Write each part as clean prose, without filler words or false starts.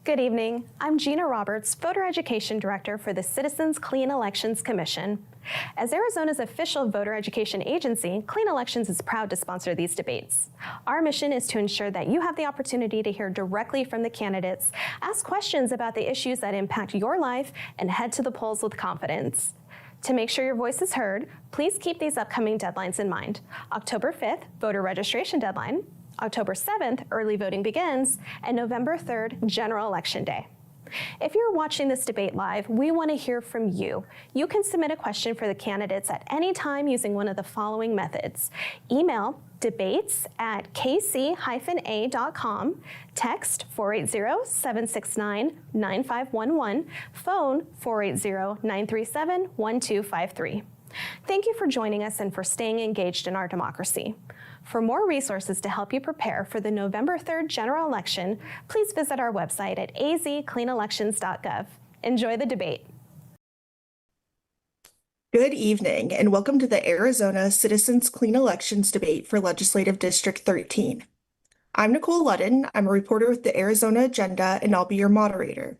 Good evening. I'm Gina Roberts, Voter Education Director for the Citizens Clean Elections Commission. As Arizona's official voter education agency, Clean Elections is proud to sponsor these debates. Our mission is to ensure that you have the opportunity to hear directly from the candidates, ask questions about the issues that impact your life, and head to the polls with confidence. To make sure your voice is heard, please keep these upcoming deadlines in mind. October 5th, voter registration deadline. October 7th, early voting begins, and November 3rd, general election day. If you're watching this debate live, we want to hear from you. You can submit a question for the candidates at any time using one of the following methods. Email debates@kc-a.com, text 480-769-9511, phone 480-937-1253. Thank you for joining us and for staying engaged in our democracy. For more resources to help you prepare for the November 3rd general election, please visit our website at azcleanelections.gov. Enjoy the debate. Good evening, and welcome to the Arizona Citizens Clean Elections debate for Legislative District 13. I'm Nicole Ludden. I'm a reporter with the Arizona Agenda, and I'll be your moderator.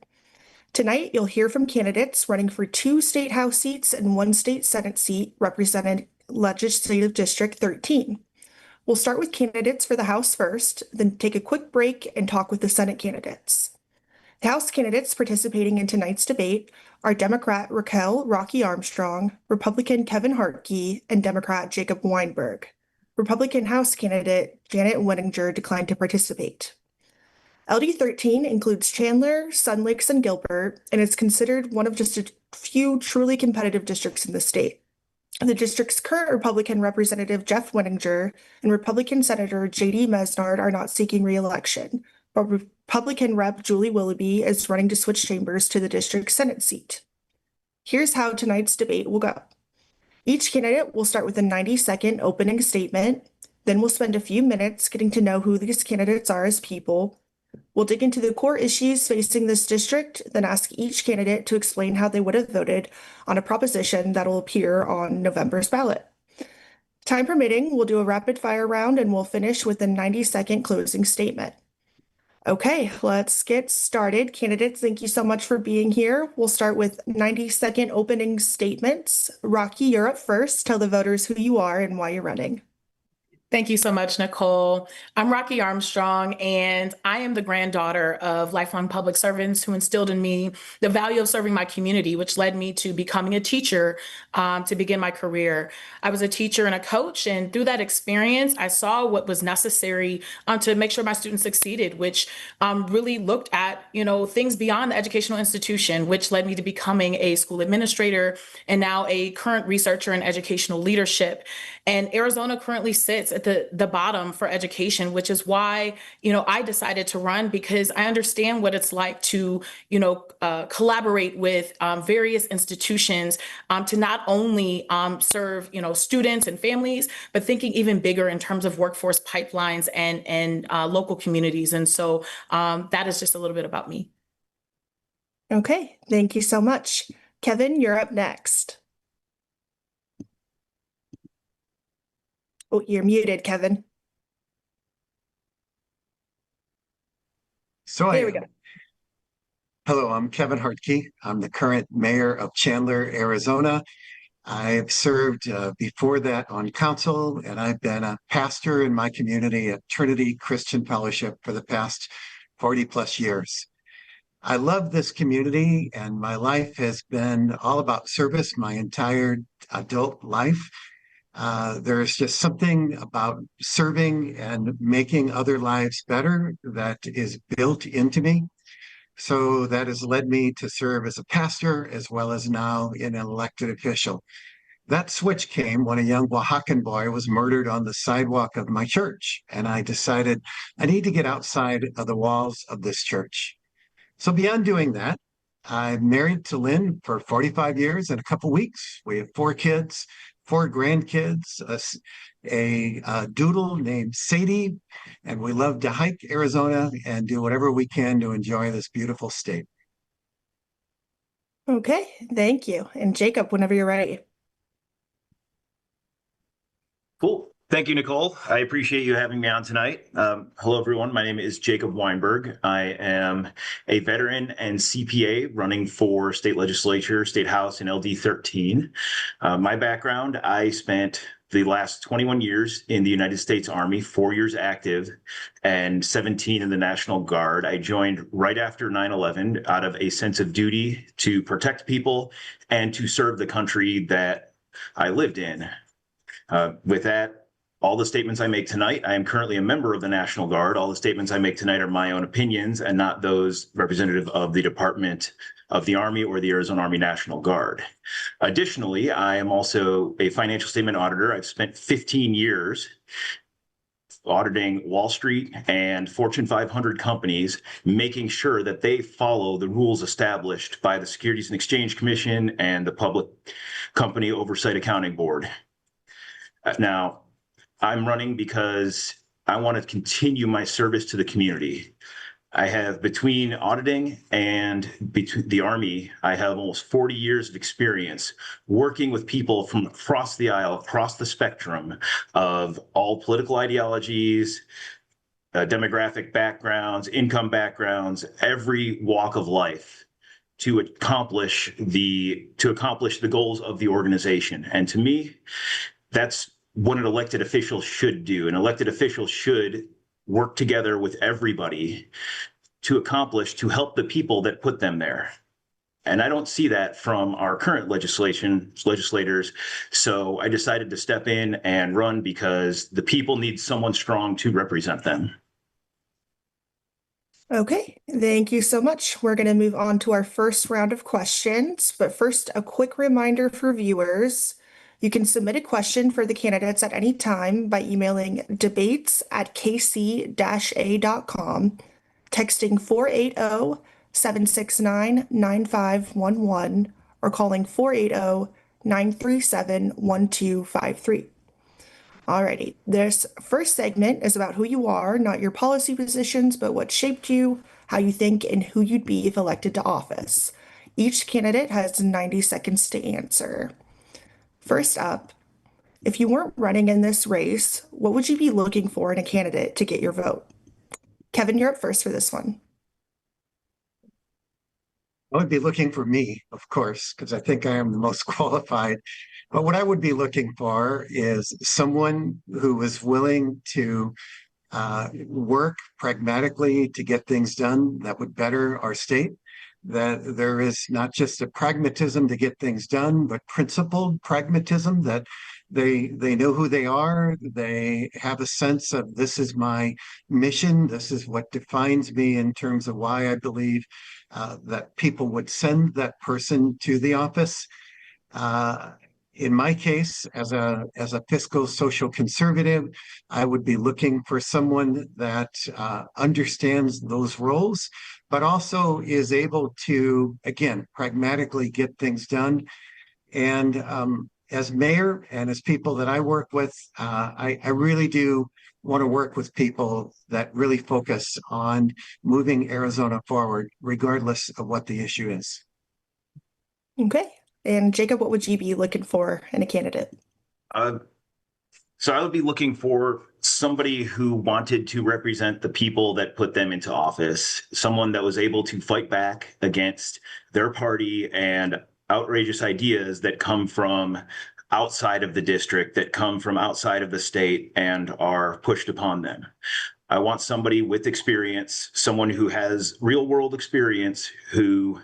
Tonight, you'll hear from candidates running for 2 state House seats and 1 state Senate seat representing Legislative District 13. We'll start with candidates for the House first, then take a quick break and talk with the Senate candidates. The House candidates participating in tonight's debate are Democrat Raquel Rocky Armstrong, Republican Kevin Hartke, and Democrat Jacob Weinberg. Republican House candidate Janet Wenninger declined to participate. LD13 includes Chandler, Sun Lakes, and Gilbert, and is considered one of just a few truly competitive districts in the state. The district's current Republican Representative Jeff Wenninger and Republican Senator J.D. Mesnard are not seeking re-election, but Republican Rep. Julie Willoughby is running to switch chambers to the district's Senate seat. Here's how tonight's debate will go. Each candidate will start with a 90-second opening statement, then we'll spend a few minutes getting to know who these candidates are as people. We'll dig into the core issues facing this district, then ask each candidate to explain how they would have voted on a proposition that will appear on November's ballot. Time permitting, we'll do a rapid fire round and we'll finish with a 90-second closing statement. Okay, let's get started. Candidates, thank you so much for being here. We'll start with 90-second opening statements. Rocky, you're up first. Tell the voters who you are and why you're running. Thank you so much, Nicole. I'm Rocky Armstrong, and I am the granddaughter of lifelong public servants who instilled in me the value of serving my community, which led me to becoming a teacher to begin my career. I was a teacher and a coach, and through that experience, I saw what was necessary to make sure my students succeeded, which really looked at things beyond the educational institution, which led me to becoming a school administrator and now a current researcher in educational leadership. And Arizona currently sits at the bottom for education, which is why, I decided to run, because I understand what it's like to, collaborate with various institutions to not only serve, students and families, but thinking even bigger in terms of workforce pipelines and local communities. And so that is just a little bit about me. Okay, thank you so much. Kevin, you're up next. Oh, you're muted, Kevin. There we go. Hello, I'm Kevin Hartke. I'm the current mayor of Chandler, Arizona. I've served before that on council, and I've been a pastor in my community at Trinity Christian Fellowship for the past 40 plus years. I love this community, and my life has been all about service my entire adult life. There's just something about serving and making other lives better that is built into me. So that has led me to serve as a pastor as well as now in an elected official. That switch came when a young Oaxacan boy was murdered on the sidewalk of my church, and I decided I need to get outside of the walls of this church. So beyond doing that, I'm married to Lynn for 45 years and a couple weeks. We have 4 kids. 4 grandkids, a doodle named Sadie, and we love to hike Arizona and do whatever we can to enjoy this beautiful state. Okay, thank you. And Jacob, whenever you're ready. Cool. Thank you, Nicole. I appreciate you having me on tonight. Hello, everyone. My name is Jacob Weinberg. I am a veteran and CPA running for state legislature, state house, and LD13. My background, I spent the last 21 years in the United States Army, 4 years active, and 17 in the National Guard. I joined right after 9/11 out of a sense of duty to protect people and to serve the country that I lived in. With that, all the statements I make tonight, I am currently a member of the National Guard. All the statements I make tonight are my own opinions and not those representative of the Department of the Army or the Arizona Army National Guard. Additionally, I am also a financial statement auditor. I've spent 15 years auditing Wall Street and Fortune 500 companies, making sure that they follow the rules established by the Securities and Exchange Commission and the Public Company Oversight Accounting Board. Now, I'm running because I want to continue my service to the community. I have, between auditing and between the Army, I have almost 40 years of experience working with people from across the aisle, across the spectrum of all political ideologies, demographic backgrounds, income backgrounds, every walk of life to accomplish the goals of the organization. And to me, that's what an elected official should do. An elected official should work together with everybody to help the people that put them there. And I don't see that from our current legislators. So I decided to step in and run because the people need someone strong to represent them. Okay, thank you so much. We're going to move on to our first round of questions. But first, a quick reminder for viewers. You can submit a question for the candidates at any time by emailing debates@kc-a.com, texting 480-769-9511, or calling 480-937-1253. Alrighty, this first segment is about who you are, not your policy positions, but what shaped you, how you think, and who you'd be if elected to office. Each candidate has 90 seconds to answer. First up, if you weren't running in this race, what would you be looking for in a candidate to get your vote? Kevin, you're up first for this one. I would be looking for me, of course, because I think I am the most qualified. But what I would be looking for is someone who is willing to work pragmatically to get things done that would better our state. That there is not just a pragmatism to get things done, but principled pragmatism, that they know who they are. They have a sense of, this is my mission. This is what defines me in terms of why I believe that people would send that person to the office. In my case, as a fiscal social conservative, I would be looking for someone that understands those roles, but also is able to, again, pragmatically get things done. And as mayor and as people that I work with, I really do want to work with people that really focus on moving Arizona forward, regardless of what the issue is. Okay. And Jacob, what would you be looking for in a candidate? So I would be looking for somebody who wanted to represent the people that put them into office, someone that was able to fight back against their party and outrageous ideas that come from outside of the district, that come from outside of the state and are pushed upon them. I want somebody with experience, someone who has real world experience, who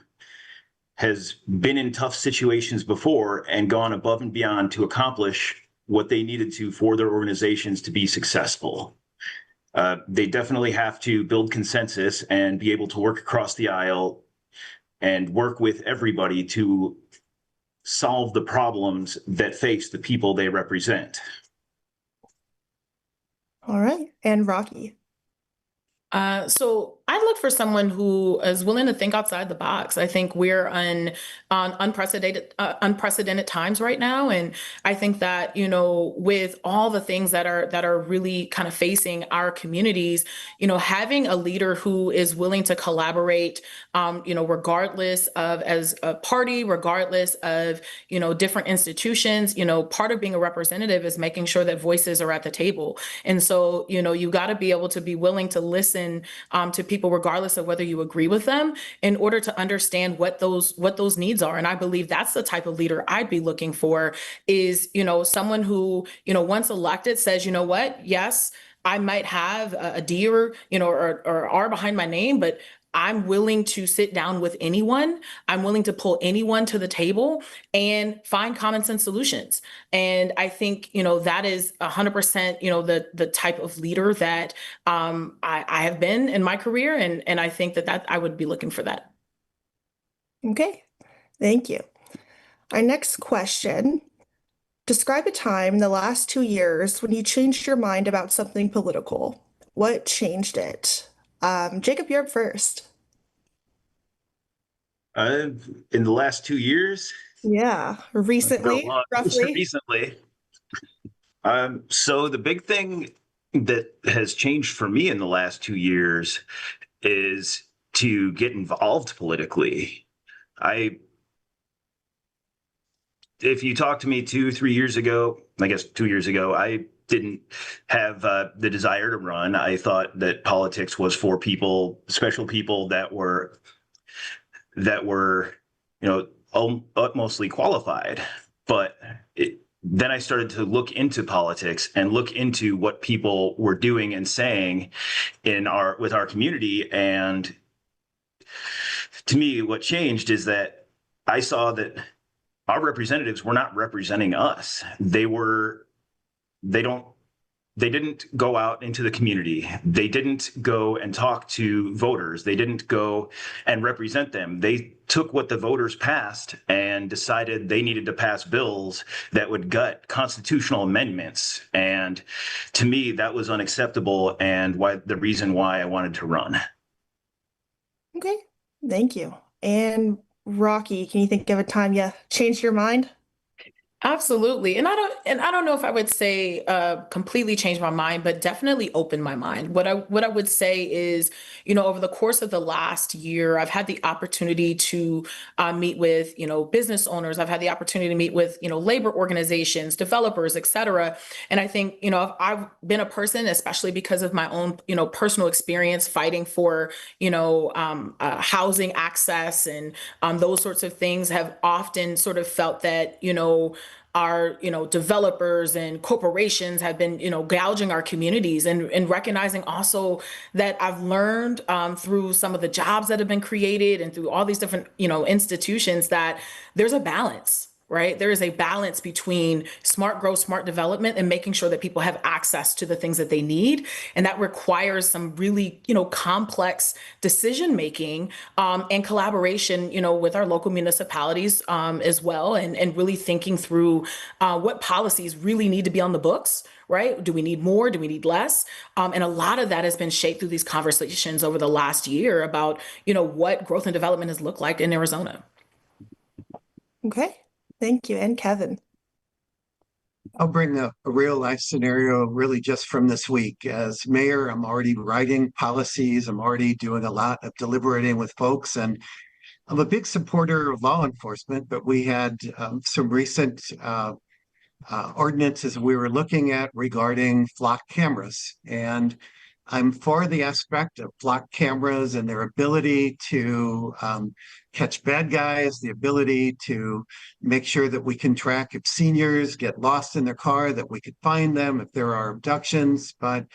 has been in tough situations before and gone above and beyond to accomplish what they needed to for their organizations to be successful. They definitely have to build consensus and be able to work across the aisle and work with everybody to solve the problems that face the people they represent. All right. And Rocky. So I look for someone who is willing to think outside the box. I think we're on unprecedented times right now, and I think that with all the things that are really kind of facing our communities, having a leader who is willing to collaborate, regardless of as a party, regardless of different institutions. Part of being a representative is making sure that voices are at the table, and so you got to be able to be willing to listen to people regardless of whether you agree with them in order to understand what those needs are. And I believe that's the type of leader I'd be looking for is, someone who, once elected says, you know what, yes, I might have a D or R behind my name, but I'm willing to sit down with anyone. I'm willing to pull anyone to the table and find common sense solutions. And I think, that is 100%, the type of leader that I have been in my career. And I think that I would be looking for that. Okay, thank you. Our next question. Describe a time in the last 2 years when you changed your mind about something political. What changed it? Jacob, you're up first. In the last 2 years, Yeah, recently, roughly. recently. So the big thing that has changed for me in the last 2 years is to get involved politically. If you talked to me 2, 3 years ago, I guess 2 years ago, I didn't have the desire to run. I thought that politics was for people, special people that were, utmostly qualified. But then I started to look into politics and look into what people were doing and saying with our community. And to me, what changed is that I saw that our representatives were not representing us. They didn't go out into the community. They didn't go and talk to voters. They didn't go and represent them. They took what the voters passed and decided they needed to pass bills that would gut constitutional amendments. And to me, that was unacceptable, and the reason why I wanted to run. Okay, thank you. And Rocky, can you think of a time you changed your mind? Absolutely. And I don't know if I would say completely change my mind, but definitely open my mind. What I would say is, over the course of the last year, I've had the opportunity to meet with, business owners. I've had the opportunity to meet with, labor organizations, developers, et cetera. And I think, I've been a person, especially because of my own, personal experience fighting for, housing access and those sorts of things, have often sort of felt that, our developers and corporations have been gouging our communities, and recognizing also that I've learned through some of the jobs that have been created and through all these different institutions that there's a balance. Right. There is a balance between smart growth, smart development, and making sure that people have access to the things that they need. And that requires some really, complex decision making and collaboration, with our local municipalities as well. And really thinking through what policies really need to be on the books. Right? Do we need more? Do we need less? And a lot of that has been shaped through these conversations over the last year about, what growth and development has looked like in Arizona. Okay, thank you. And Kevin. I'll bring a real life scenario really just from this week. As mayor, I'm already writing policies. I'm already doing a lot of deliberating with folks, and I'm a big supporter of law enforcement, but we had some recent ordinances we were looking at regarding flock cameras. And I'm for the aspect of flock cameras and their ability to catch bad guys, the ability to make sure that we can track if seniors get lost in their car, that we could find them if there are abductions. But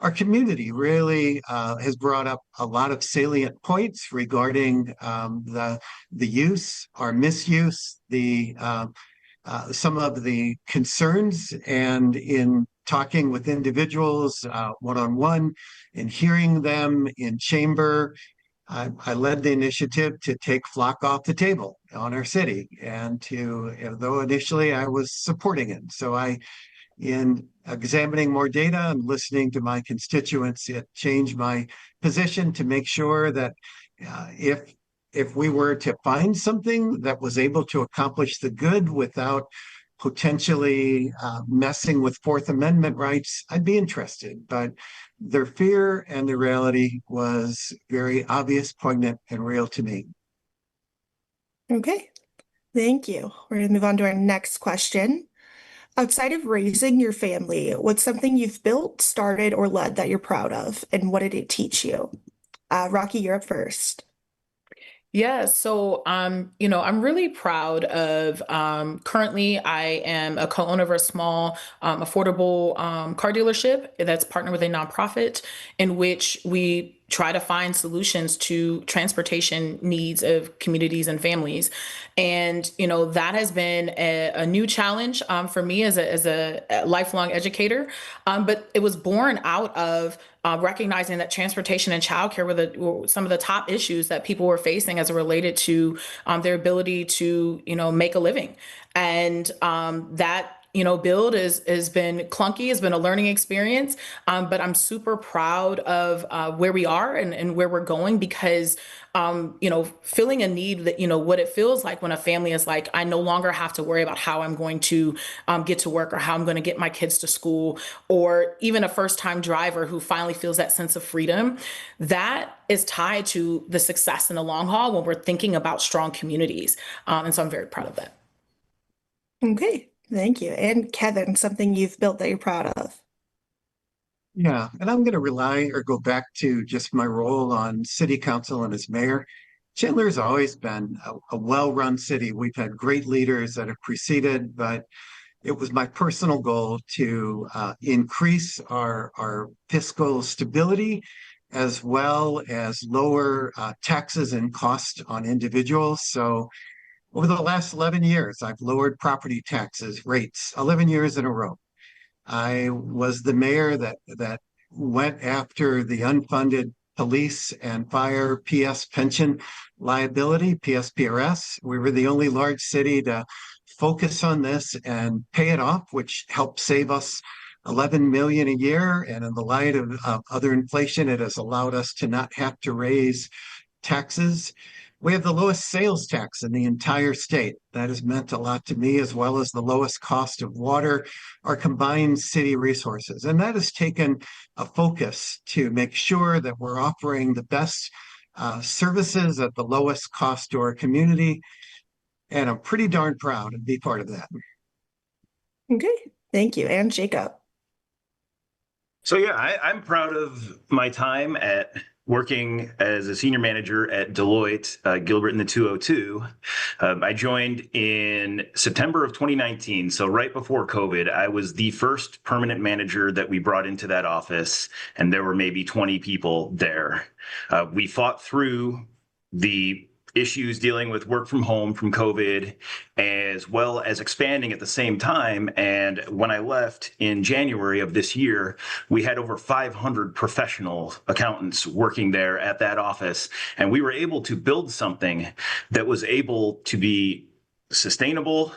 our community really has brought up a lot of salient points regarding the use or misuse, some of the concerns, and in talking with individuals one-on-one and hearing them in chamber, I led the initiative to take flock off the table on our city, and though initially I was supporting it. So I in examining more data and listening to my constituents, it changed my position to make sure that if we were to find something that was able to accomplish the good without potentially messing with Fourth Amendment rights, I'd be interested. But their fear and the reality was very obvious, poignant, and real to me. Okay, thank you. We're going to move on to our next question. Outside of raising your family, what's something you've built, started, or led that you're proud of, and what did it teach you? Rocky, you're up first. Yeah, so I'm really proud of currently I am a co-owner of a small affordable car dealership that's partnered with a nonprofit in which we try to find solutions to transportation needs of communities and families. And, that has been a new challenge for me as a lifelong educator. But it was born out of recognizing that transportation and childcare were some of the top issues that people were facing as it related to their ability to, make a living. And that build has been clunky, has been a learning experience. But I'm super proud of where we are and where we're going because, feeling a need that, what it feels like when a family is like, I no longer have to worry about how I'm going to get to work or how I'm going to get my kids to school, or even a first time driver who finally feels that sense of freedom. That is tied to the success in the long haul when we're thinking about strong communities. And so I'm very proud of that. Okay, thank you. And Kevin, something you've built that you're proud of. Yeah, and I'm going to rely or go back to just my role on city council and as mayor. Chandler's always been a well-run city. We've had great leaders that have preceded, but it was my personal goal to increase our fiscal stability as well as lower taxes and costs on individuals. So over the last 11 years, I've lowered property taxes rates 11 years in a row. I was the mayor that went after the unfunded police and fire PS pension liability, PSPRS. We were the only large city to focus on this and pay it off, which helped save us 11 million a year. And in the light of other inflation, it has allowed us to not have to raise taxes. We have the lowest sales tax in the entire state. That has meant a lot to me, as well as the lowest cost of water, our combined city resources. And that has taken a focus to make sure that we're offering the best services at the lowest cost to our community. And I'm pretty darn proud to be part of that. Okay, thank you. And Jacob. So yeah, I'm proud of my time at working as a senior manager at Deloitte, Gilbert in the 202. I joined in September of 2019, so right before COVID. I was the first permanent manager that we brought into that office, and there were maybe 20 people there. We fought through the issues dealing with work from home from COVID, as well as expanding at the same time. And when I left in January of this year, we had over 500 professional accountants working there at that office. And we were able to build something that was able to be sustainable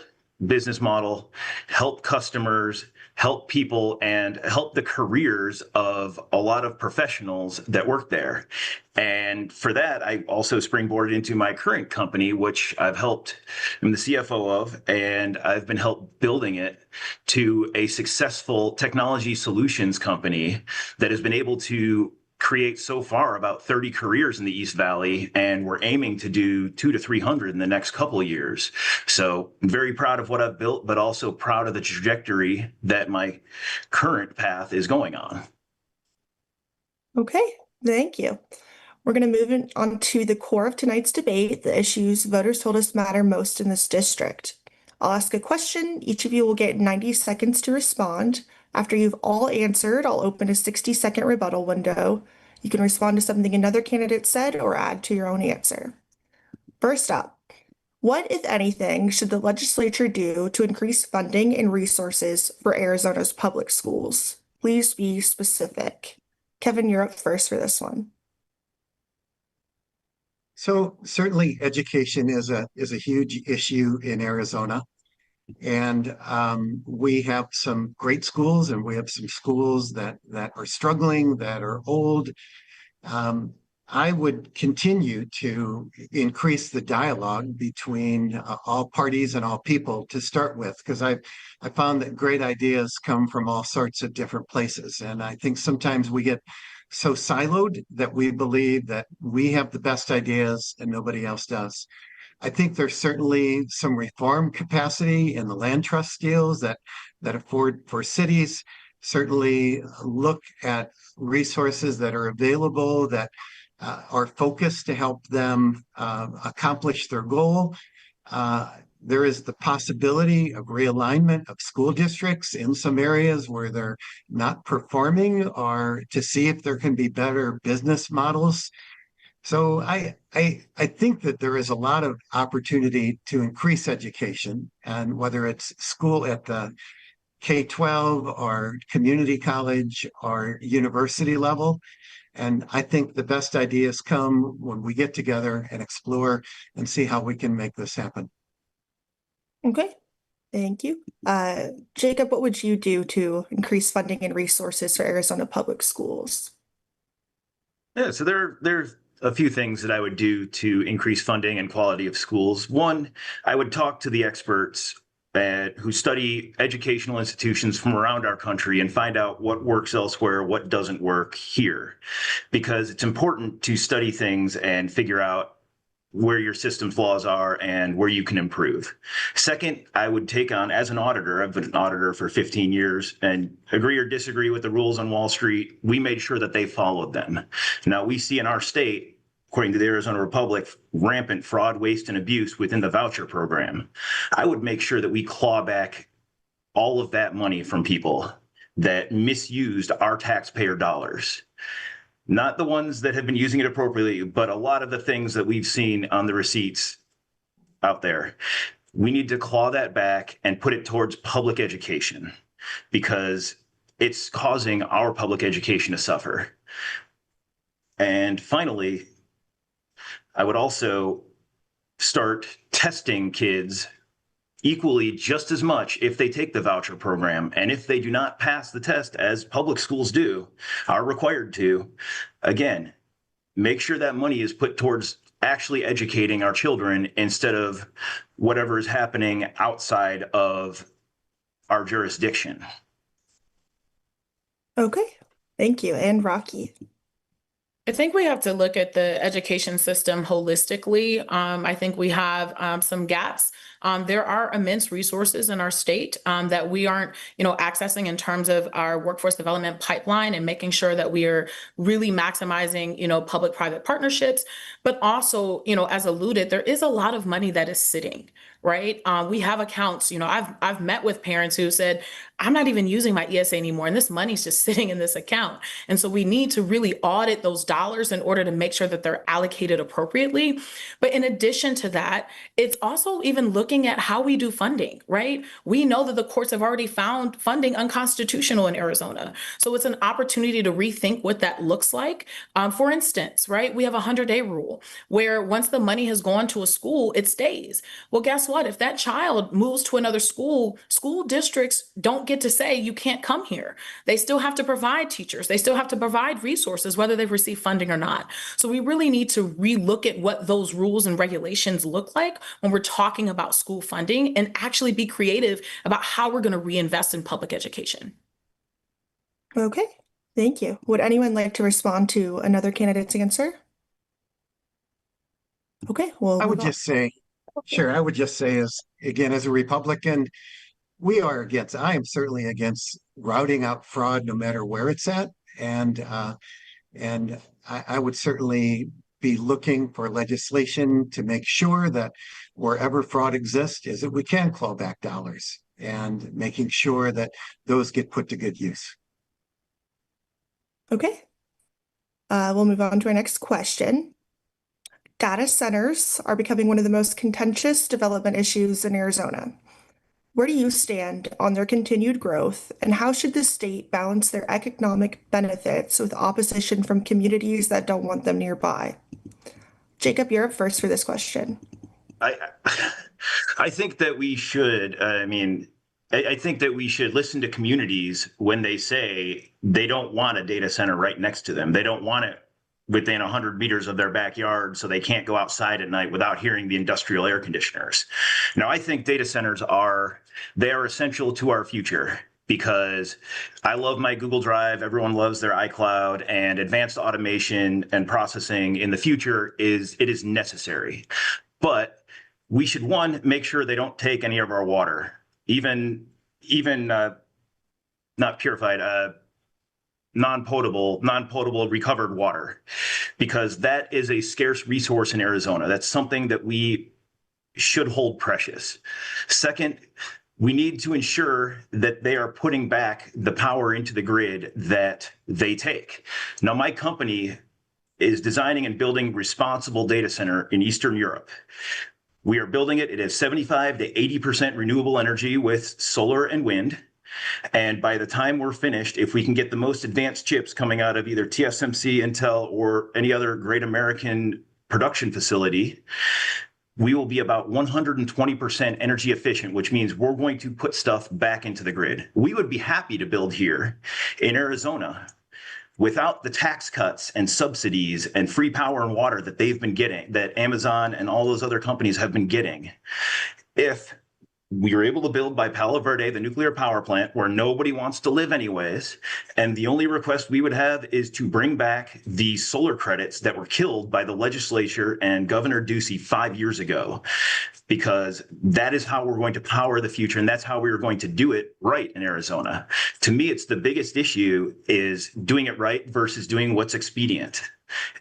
business model, help customers, help people, and help the careers of a lot of professionals that work there. And for that, I also springboarded into my current company, which I'm the CFO of, and I've been helped building it to a successful technology solutions company that has been able to create so far about 30 careers in the East Valley, and we're aiming to do 200 to 300 in the next couple of years. So I'm very proud of what I've built, but also proud of the trajectory that my current path is going on. Okay, thank you. We're going to move on to the core of tonight's debate, the issues voters told us matter most in this district. I'll ask a question. Each of you will get 90 seconds to respond. After you've all answered, I'll open a 60-second rebuttal window. You can respond to something another candidate said or add to your own answer. First up, what, if anything, should the legislature do to increase funding and resources for Arizona's public schools? Please be specific. Kevin, you're up first for this one. So certainly education is a huge issue in Arizona. And we have some great schools, and we have some schools that are struggling, that are old. I would continue to increase the dialogue between all parties and all people to start with, because I found that great ideas come from all sorts of different places. And I think sometimes we get so siloed that we believe that we have the best ideas and nobody else does. I think there's certainly some reform capacity in the land trust deals that afford for cities. Certainly look at resources that are available that are focused to help them accomplish their goal. There is the possibility of realignment of school districts in some areas where they're not performing, or to see if there can be better business models. So I think that there is a lot of opportunity to increase education, and whether it's school at the K-12 or community college or university level. And I think the best ideas come when we get together and explore and see how we can make this happen. Okay, thank you. Jacob, what would you do to increase funding and resources for Arizona public schools? Yeah, so there's a few things that I would do to increase funding and quality of schools. One, I would talk to the experts who study educational institutions from around our country and find out what works elsewhere, what doesn't work here, because it's important to study things and figure out where your system flaws are and where you can improve. Second, I would take on, as an auditor, I've been an auditor for 15 years, and agree or disagree with the rules on Wall Street, we made sure that they followed them. Now, we see in our state, according to the Arizona Republic, rampant fraud, waste, and abuse within the voucher program. I would make sure that we claw back all of that money from people that misused our taxpayer dollars. Not the ones that have been using it appropriately, but a lot of the things that we've seen on the receipts out there. We need to claw that back and put it towards public education, because it's causing our public education to suffer. And finally, I would also start testing kids equally just as much if they take the voucher program. And if they do not pass the test, as public schools are required to, again, make sure that money is put towards actually educating our children instead of whatever is happening outside of our jurisdiction. Okay, thank you. And Rocky. I think we have to look at the education system holistically. I think we have some gaps. There are immense resources in our state that we aren't, accessing in terms of our workforce development pipeline, and making sure that we are really maximizing, public-private partnerships. But also, as alluded, there is a lot of money that is sitting, right? We have accounts. I've met with parents who said, I'm not even using my ESA anymore, and this money's just sitting in this account. And so we need to really audit those dollars in order to make sure that they're allocated appropriately. But in addition to that, it's also even looking at how we do funding, right? We know that the courts have already found funding unconstitutional in Arizona. So it's an opportunity to rethink what that looks like. For instance, right, we have a 100-day rule where once the money has gone to a school, it stays. Well, guess what? If that child moves to another school, school districts don't get to say you can't come here. They still have to provide teachers. They still have to provide resources, whether they've received funding or not. So we really need to relook at what those rules and regulations look like when we're talking about school funding, and actually be creative about how we're going to reinvest in public education. Okay, thank you. Would anyone like to respond to another candidate's answer? Okay, well, I would just say, sure, I would just say, as a Republican, I am certainly against routing out fraud no matter where it's at. And I would certainly be looking for legislation to make sure that wherever fraud exists, is that we can claw back dollars, and making sure that those get put to good use. Okay. We'll move on to our next question. Data centers are becoming one of the most contentious development issues in Arizona. Where do you stand on their continued growth, and how should the state balance their economic benefits with opposition from communities that don't want them nearby? Jacob, you're up first for this question. I think that we should, I think that we should listen to communities when they say they don't want a data center right next to them. They don't want it within 100 meters of their backyard so they can't go outside at night without hearing the industrial air conditioners. Now, I think data centers are essential to our future because I love my Google Drive. Everyone loves their iCloud, and advanced automation and processing in the future is necessary. But we should, one, make sure they don't take any of our water, even not purified, non-potable recovered water, because that is a scarce resource in Arizona. That's something that we should hold precious. Second, we need to ensure that they are putting back the power into the grid that they take. Now, my company is designing and building responsible data center in Eastern Europe. We are building it. It is 75 to 80% renewable energy with solar and wind. And by the time we're finished, if we can get the most advanced chips coming out of either TSMC, Intel, or any other great American production facility, we will be about 120% energy efficient, which means we're going to put stuff back into the grid. We would be happy to build here in Arizona without the tax cuts and subsidies and free power and water that they've been getting, that Amazon and all those other companies have been getting. If we were able to build by Palo Verde, the nuclear power plant, where nobody wants to live anyways, and the only request we would have is to bring back the solar credits that were killed by the legislature and Governor Ducey 5 years ago, because that is how we're going to power the future, and that's how we are going to do it right in Arizona. To me, it's the biggest issue is doing it right versus doing what's expedient.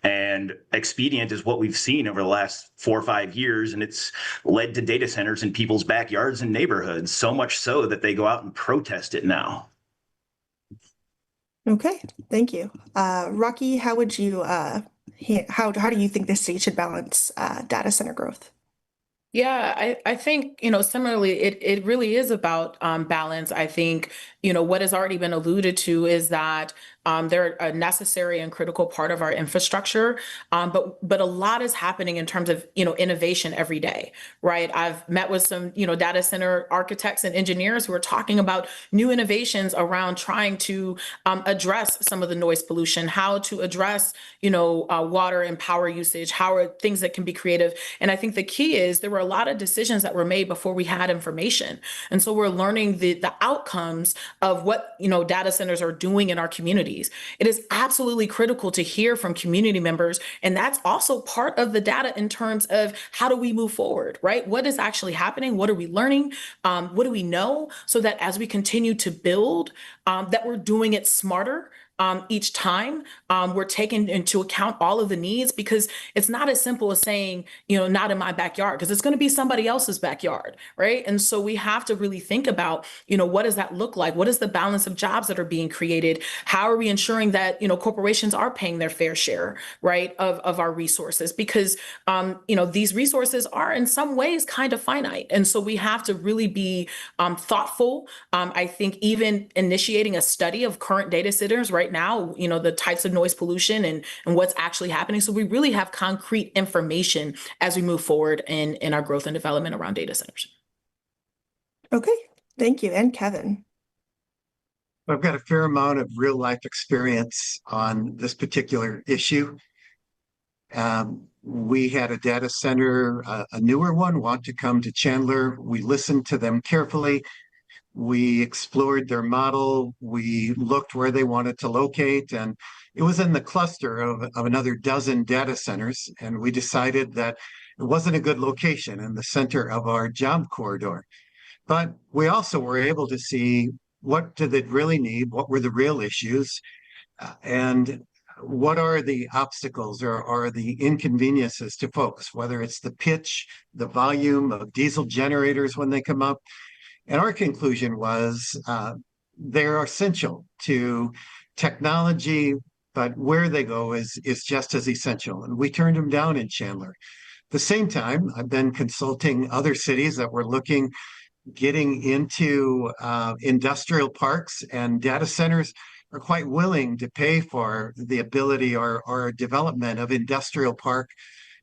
And expedient is what we've seen over the last 4 or 5 years, and it's led to data centers in people's backyards and neighborhoods, so much so that they go out and protest it now. Okay, thank you. Rocky, how would you how do you think the state should balance data center growth? Yeah, I think, similarly, it really is about balance. I think, what has already been alluded to is that they're a necessary and critical part of our infrastructure. But a lot is happening in terms of, innovation every day, right? I've met with some, data center architects and engineers who are talking about new innovations around trying to address some of the noise pollution, how to address, water and power usage, how are things that can be creative. And I think the key is there were a lot of decisions that were made before we had information. And so we're learning the outcomes of what, data centers are doing in our communities. It is absolutely critical to hear from community members. And that's also part of the data in terms of how do we move forward, right? What is actually happening? What are we learning? What do we know? So that as we continue to build, that we're doing it smarter. Each time we're taking into account all of the needs, because it's not as simple as saying, not in my backyard, because it's going to be somebody else's backyard, right? And so we have to really think about, what does that look like? What is the balance of jobs that are being created? How are we ensuring that, corporations are paying their fair share, right, of our resources? Because, these resources are in some ways kind of finite. And so we have to really be thoughtful. I think even initiating a study of current data centers right now, the types of noise pollution and what's actually happening. So we really have concrete information as we move forward in our growth and development around data centers. Okay, thank you. And Kevin. I've got a fair amount of real life experience on this particular issue. We had a data center, a newer one, want to come to Chandler. We listened to them carefully. We explored their model. We looked where they wanted to locate, and it was in the cluster of another dozen data centers. And we decided that it wasn't a good location in the center of our job corridor. But we also were able to see what did it really need, what were the real issues, and what are the obstacles or the inconveniences to folks, whether it's the pitch, the volume of diesel generators when they come up. And our conclusion was they're essential to technology, but where they go is just as essential. And we turned them down in Chandler. At the same time, I've been consulting other cities that were getting into industrial parks, and data centers are quite willing to pay for the ability or development of industrial park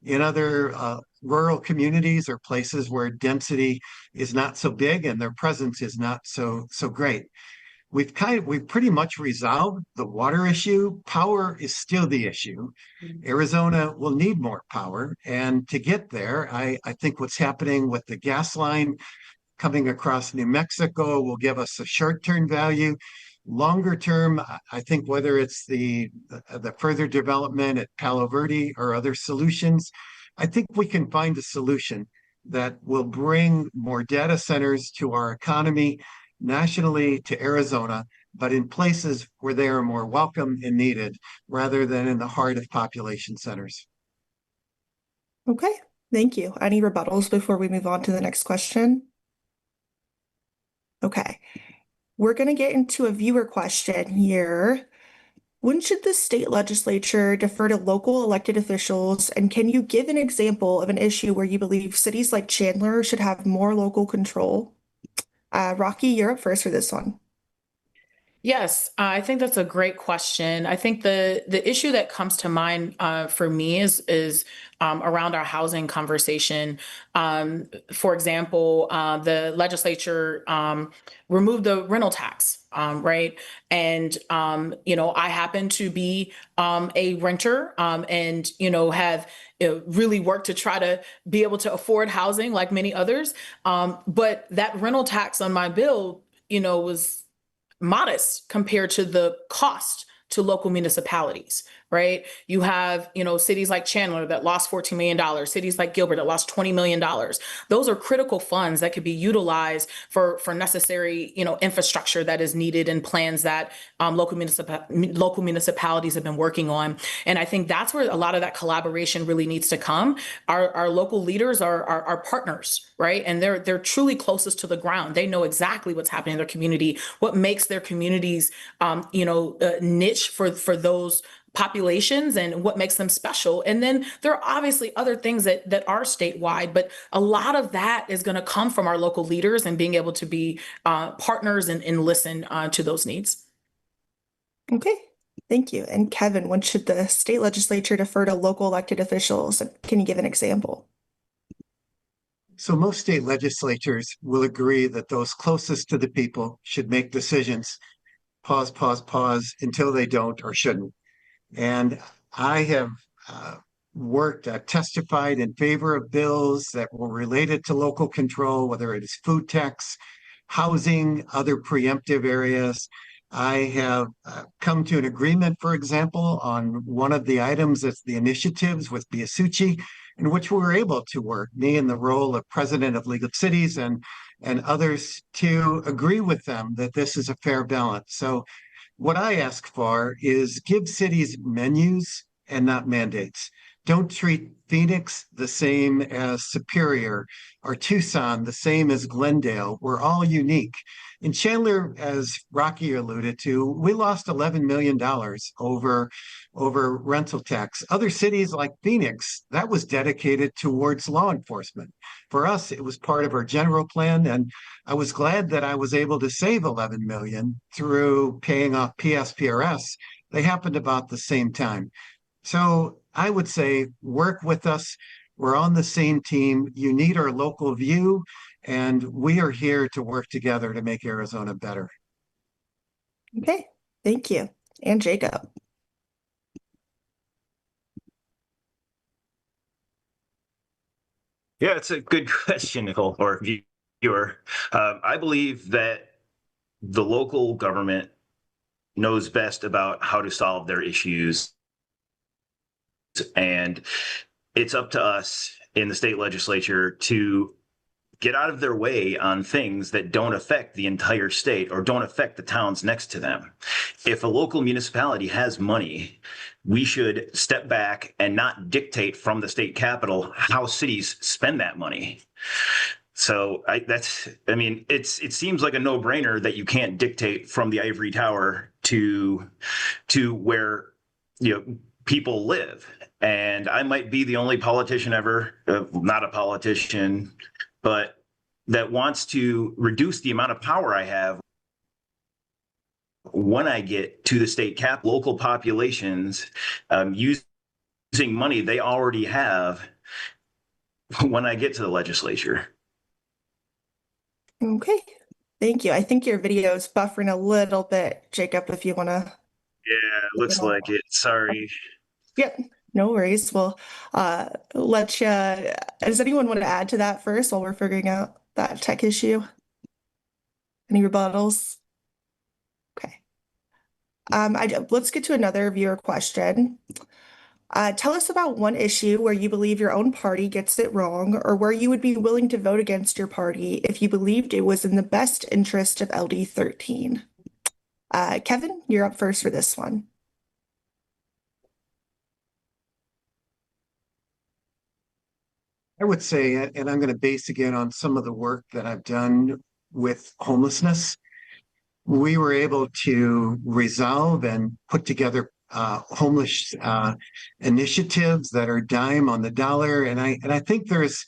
in other rural communities or places where density is not so big and their presence is not so great. We've pretty much resolved the water issue. Power is still the issue. Arizona will need more power. And to get there, I think what's happening with the gas line coming across New Mexico will give us a short-term value. Longer term, I think whether it's the further development at Palo Verde or other solutions, I think we can find a solution that will bring more data centers to our economy nationally to Arizona, but in places where they are more welcome and needed rather than in the heart of population centers. Okay, thank you. Any rebuttals before we move on to the next question? Okay, we're going to get into a viewer question here. When should the state legislature defer to local elected officials? And can you give an example of an issue where you believe cities like Chandler should have more local control? Rocky, you're up first for this one. Yes, I think that's a great question. I think the issue that comes to mind for me is around our housing conversation. For example, the legislature removed the rental tax, right? And I happen to be a renter, and have really worked to try to be able to afford housing like many others. But that rental tax on my bill, was modest compared to the cost to local municipalities, right? You have, cities like Chandler that lost $14 million, cities like Gilbert that lost $20 million. Those are critical funds that could be utilized for necessary, infrastructure that is needed and plans that local municipalities have been working on. And I think that's where a lot of that collaboration really needs to come. Our local leaders are partners, right? And they're truly closest to the ground. They know exactly what's happening in their community, what makes their communities, niche for those populations and what makes them special. And then there are obviously other things that are statewide, but a lot of that is going to come from our local leaders and being able to be partners and listen to those needs. Okay, thank you. And Kevin, when should the state legislature defer to local elected officials? Can you give an example? So most state legislatures will agree that those closest to the people should make decisions, pause until they don't or shouldn't. And I have I've testified in favor of bills that were related to local control, whether it is food tax, housing, other preemptive areas. I have come to an agreement, for example, on one of the items that's the initiatives with Biasucci, in which we were able to work, me in the role of president of League of Cities and others, to agree with them that this is a fair balance. So what I ask for is give cities menus and not mandates. Don't treat Phoenix the same as Superior or Tucson the same as Glendale. We're all unique. In Chandler, as Rocky alluded to, we lost $11 million over rental tax. Other cities like Phoenix, that was dedicated towards law enforcement. For us, it was part of our general plan, and I was glad that I was able to save 11 million through paying off PSPRS. They happened about the same time. So I would say work with us. We're on the same team. You need our local view, and we are here to work together to make Arizona better. Okay, thank you. And Jacob. Yeah, it's a good question, Nicole, or viewer. I believe that the local government knows best about how to solve their issues. And it's up to us in the state legislature to get out of their way on things that don't affect the entire state or don't affect the towns next to them. If a local municipality has money, we should step back and not dictate from the state capitol how cities spend that money. So it seems like a no-brainer that you can't dictate from the ivory tower to where people live. And I might be the only politician ever, not a politician, but that wants to reduce the amount of power I have when I get to the state cap. Local populations use using money they already have when I get to the legislature. Okay, thank you. I think your video is buffering a little bit, Jacob, if you want to. Yeah, looks like it. Sorry. Yep, no worries. Well, let you, does anyone want to add to that first while we're figuring out that tech issue? Any rebuttals? Okay. Let's get to another viewer question. Tell us about one issue where you believe your own party gets it wrong, or where you would be willing to vote against your party if you believed it was in the best interest of LD13. Kevin, you're up first for this one. I would say, and I'm going to base again on some of the work that I've done with homelessness. We were able to resolve and put together homeless initiatives that are dime on the dollar, and I think there's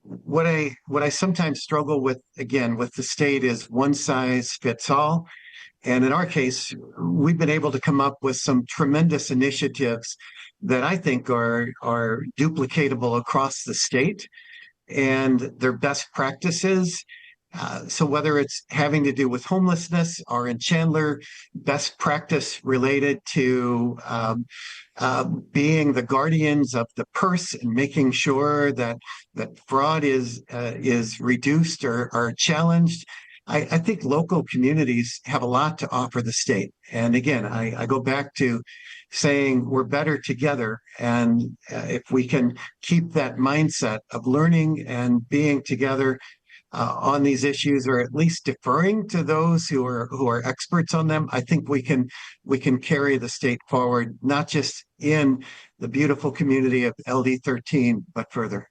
what I sometimes struggle with again with the state is one size fits all. And in our case, we've been able to come up with some tremendous initiatives that I think are duplicatable across the state, and they're best practices. So whether it's having to do with homelessness or in Chandler, best practice related to being the guardians of the purse and making sure that fraud is reduced or challenged. I think local communities have a lot to offer the state. And again, I go back to saying we're better together. And if we can keep that mindset of learning and being together on these issues, or at least deferring to those who are experts on them, I think we can carry the state forward, not just in the beautiful community of LD13, but further.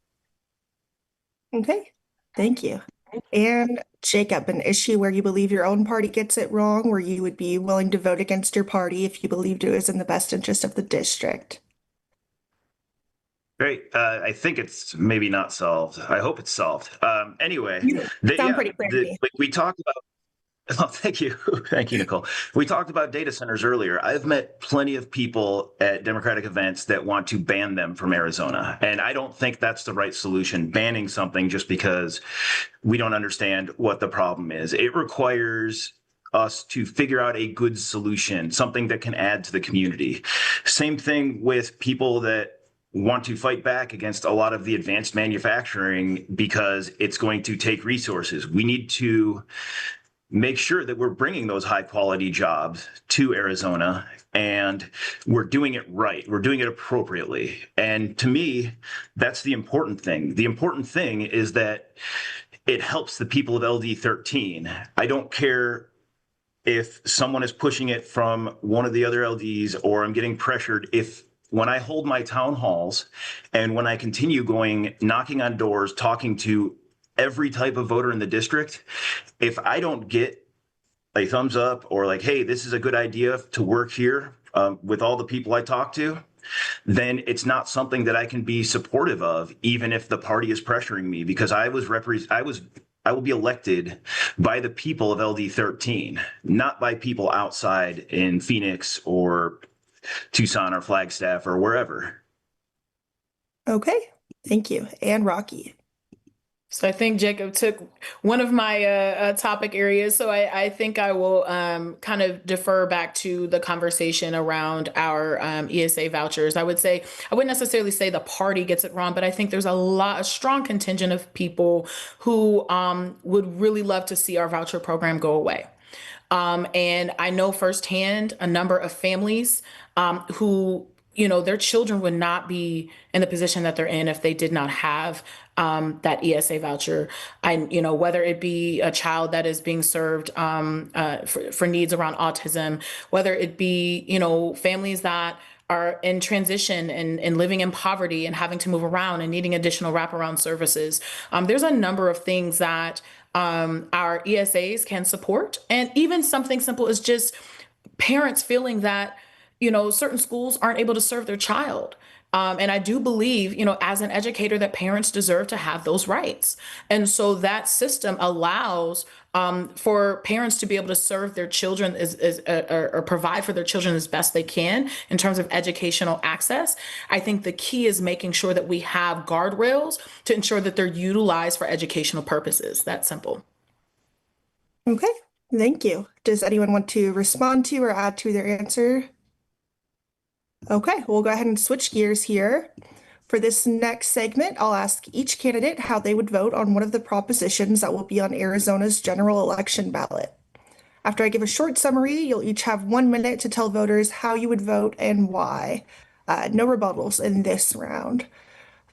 Okay, thank you. And Jacob, an issue where you believe your own party gets it wrong, where you would be willing to vote against your party if you believed it was in the best interest of the district. Great. I think it's maybe not solved. I hope it's solved. Anyway, You sound pretty clear to me. like we talked about. Oh, thank you. Thank you, Nicole. We talked about data centers earlier. I've met plenty of people at Democratic events that want to ban them from Arizona. And I don't think that's the right solution, banning something just because we don't understand what the problem is. It requires us to figure out a good solution, something that can add to the community. Same thing with people that want to fight back against a lot of the advanced manufacturing because it's going to take resources. We need to make sure that we're bringing those high quality jobs to Arizona and we're doing it right. We're doing it appropriately. And to me, that's the important thing. The important thing is that it helps the people of LD13. I don't care if someone is pushing it from one of the other LDs or I'm getting pressured. If when I hold my town halls and when I continue going, knocking on doors, talking to every type of voter in the district, if I don't get a thumbs up or like, hey, this is a good idea to work here with all the people I talk to, then it's not something that I can be supportive of, even if the party is pressuring me, because I will be elected by the people of LD13, not by people outside in Phoenix or Tucson or Flagstaff or wherever. Okay, thank you. And Rocky. So I think Jacob took one of my topic areas. So I think I will kind of defer back to the conversation around our ESA vouchers. I wouldn't necessarily say the party gets it wrong, but I think there's a strong contingent of people who would really love to see our voucher program go away. And I know firsthand a number of families who, their children would not be in the position that they're in if they did not have that ESA voucher. Whether it be a child that is being served for needs around autism, whether it be, families that are in transition and living in poverty and having to move around and needing additional wraparound services. There's a number of things that our ESAs can support. And even something simple as just parents feeling that, certain schools aren't able to serve their child. And I do believe, as an educator, that parents deserve to have those rights. And so that system allows for parents to be able to serve their children or provide for their children as best they can in terms of educational access. I think the key is making sure that we have guardrails to ensure that they're utilized for educational purposes. That's simple. Okay, thank you. Does anyone want to respond to or add to their answer? Okay, we'll go ahead and switch gears here. For this next segment, I'll ask each candidate how they would vote on one of the propositions that will be on Arizona's general election ballot. After I give a short summary, you'll each have 1 minute to tell voters how you would vote and why. No rebuttals in this round.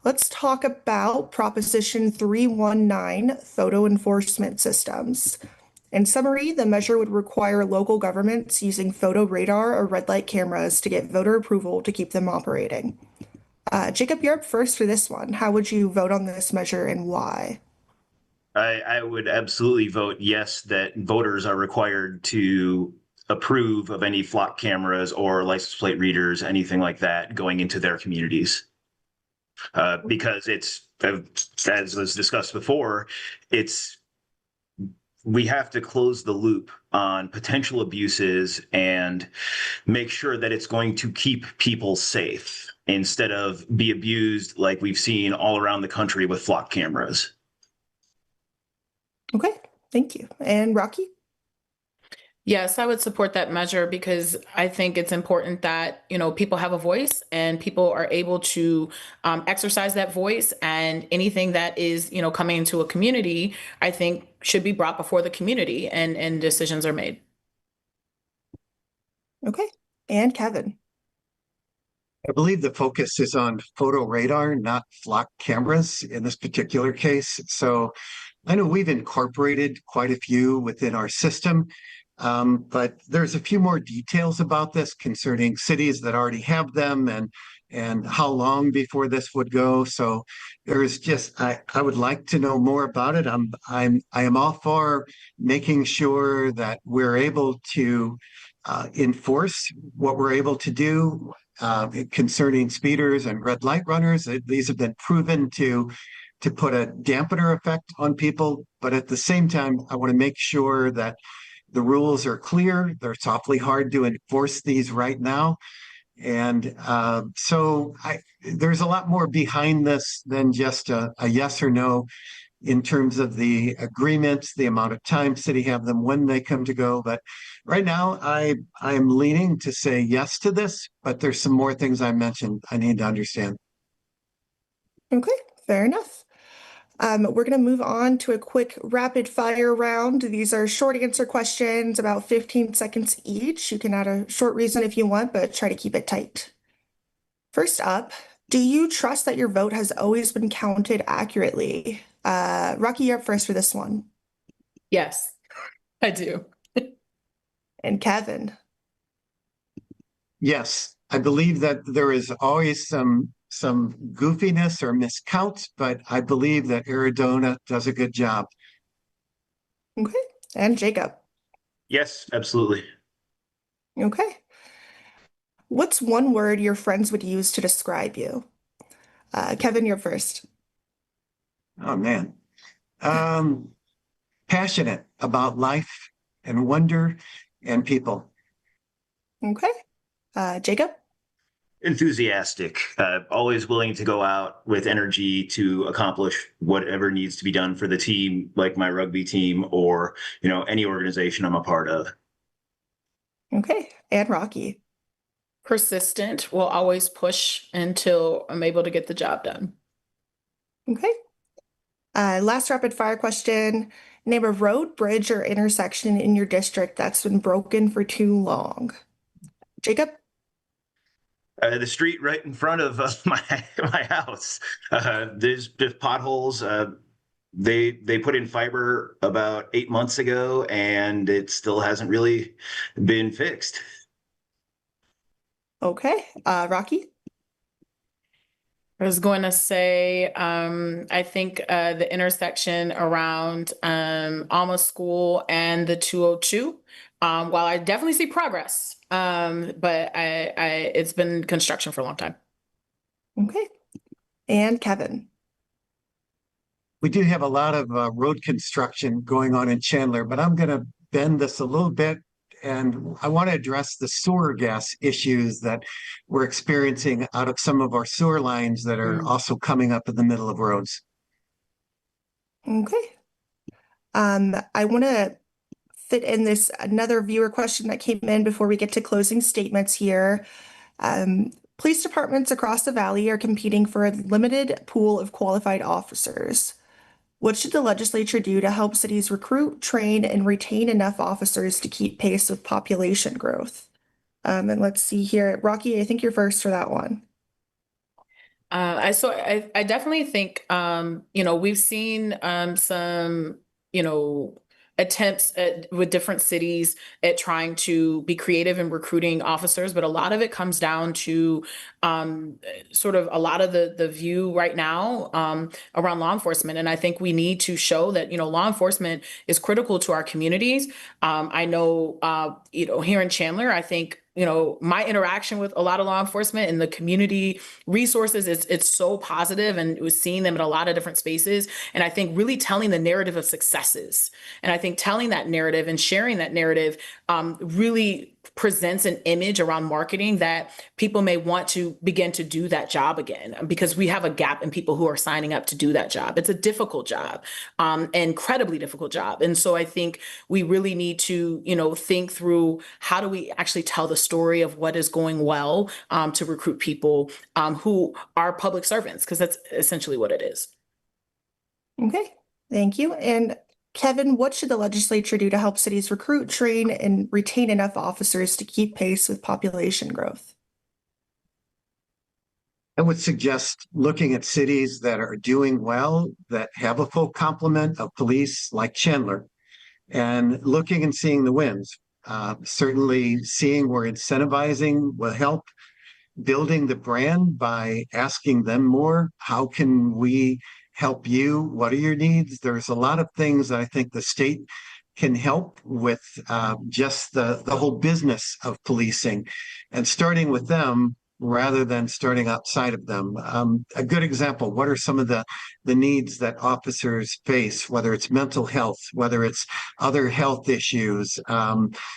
Let's talk about Proposition 319, photo enforcement systems. In summary, the measure would require local governments using photo radar or red light cameras to get voter approval to keep them operating. Jacob, you're up first for this one. How would you vote on this measure and why? I would absolutely vote yes, that voters are required to approve of any flock cameras or license plate readers, anything like that, going into their communities. Because it's, as was discussed before, we have to close the loop on potential abuses and make sure that it's going to keep people safe instead of be abused like we've seen all around the country with flock cameras. Okay, thank you. And Rocky? Yes, I would support that measure because I think it's important that, people have a voice and people are able to exercise that voice, and anything that is, coming into a community, I think should be brought before the community and decisions are made. Okay, and Kevin? I believe the focus is on photo radar, not flock cameras in this particular case. So I know we've incorporated quite a few within our system, but there's a few more details about this concerning cities that already have them and how long before this would go. So there's just I would like to know more about it. I am all for making sure that we're able to enforce what we're able to do concerning speeders and red light runners. These have been proven to put a dampener effect on people, but at the same time, I want to make sure that the rules are clear. They're awfully hard to enforce these right now. And there's a lot more behind this than just a yes or no in terms of the agreements, the amount of time city have them, when they come to go. But right now, I'm leaning to say yes to this, but there's some more things I mentioned I need to understand. Okay, fair enough. We're going to move on to a quick rapid fire round. These are short answer questions, about 15 seconds each. You can add a short reason if you want, but try to keep it tight. First up, do you trust that your vote has always been counted accurately? Rocky, you're up first for this one. Yes, I do. And Kevin? Yes, I believe that there is always some goofiness or miscounts, but I believe that Arizona does a good job. Okay, and Jacob? Yes, absolutely. Okay. What's one word your friends would use to describe you? Kevin, you're first. Oh man. Passionate about life and wonder and people. Okay. Jacob? Enthusiastic, always willing to go out with energy to accomplish whatever needs to be done for the team, like my rugby team or, any organization I'm a part of. Okay. And Rocky? Persistent, will always push until I'm able to get the job done. Okay. Last rapid fire question. Name a road, bridge, or intersection in your district that's been broken for too long. Jacob? The street right in front of my house. There's just potholes. They put in fiber about 8 months ago, and it still hasn't really been fixed. Okay. Rocky? I was going to say, I think the intersection around Alma School and the 202. While I definitely see progress, but it's been construction for a long time. Okay. And Kevin. We do have a lot of road construction going on in Chandler, but I'm going to bend this a little bit. And I want to address the sewer gas issues that we're experiencing out of some of our sewer lines that are also coming up in the middle of roads. Okay. I want to fit in this another viewer question that came in before we get to closing statements here. Police departments across the valley are competing for a limited pool of qualified officers. What should the legislature do to help cities recruit, train, and retain enough officers to keep pace with population growth? And let's see here. Rocky, I think you're first for that one. I definitely think, we've seen some, attempts with different cities at trying to be creative in recruiting officers, but a lot of it comes down to sort of a lot of the view right now around law enforcement. And I think we need to show that, law enforcement is critical to our communities. I know, here in Chandler, I think my interaction with a lot of law enforcement and the community resources it's so positive, and it was seeing them in a lot of different spaces. And I think really telling the narrative of successes, and I think telling that narrative and sharing that narrative really presents an image around marketing that people may want to begin to do that job again, because we have a gap in people who are signing up to do that job. It's a difficult job, incredibly difficult job. And so I think we really need to, think through how do we actually tell the story of what is going well to recruit people who are public servants, because that's essentially what it is. Okay, thank you. And Kevin, what should the legislature do to help cities recruit, train, and retain enough officers to keep pace with population growth? I would suggest looking at cities that are doing well, that have a full complement of police like Chandler, and looking and seeing the wins. Certainly seeing where incentivizing will help, building the brand by asking them more. How can we help you? What are your needs? There's a lot of things that I think the state can help with, just the whole business of policing, and starting with them rather than starting outside of them. A good example, what are some of the needs that officers face, whether it's mental health, whether it's other health issues?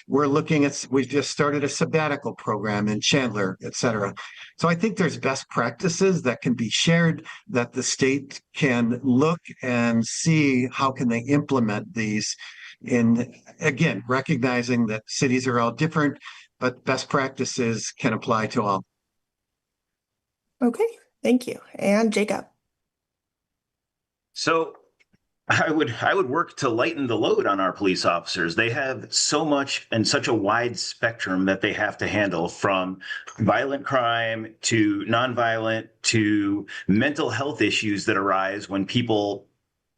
We've just started a sabbatical program in Chandler, et cetera. So I think there's best practices that can be shared, that the state can look and see how can they implement these, in, again, recognizing that cities are all different, but best practices can apply to all. Okay, thank you. And Jacob. So I would work to lighten the load on our police officers. They have so much and such a wide spectrum that they have to handle, from violent crime to nonviolent to mental health issues that arise when people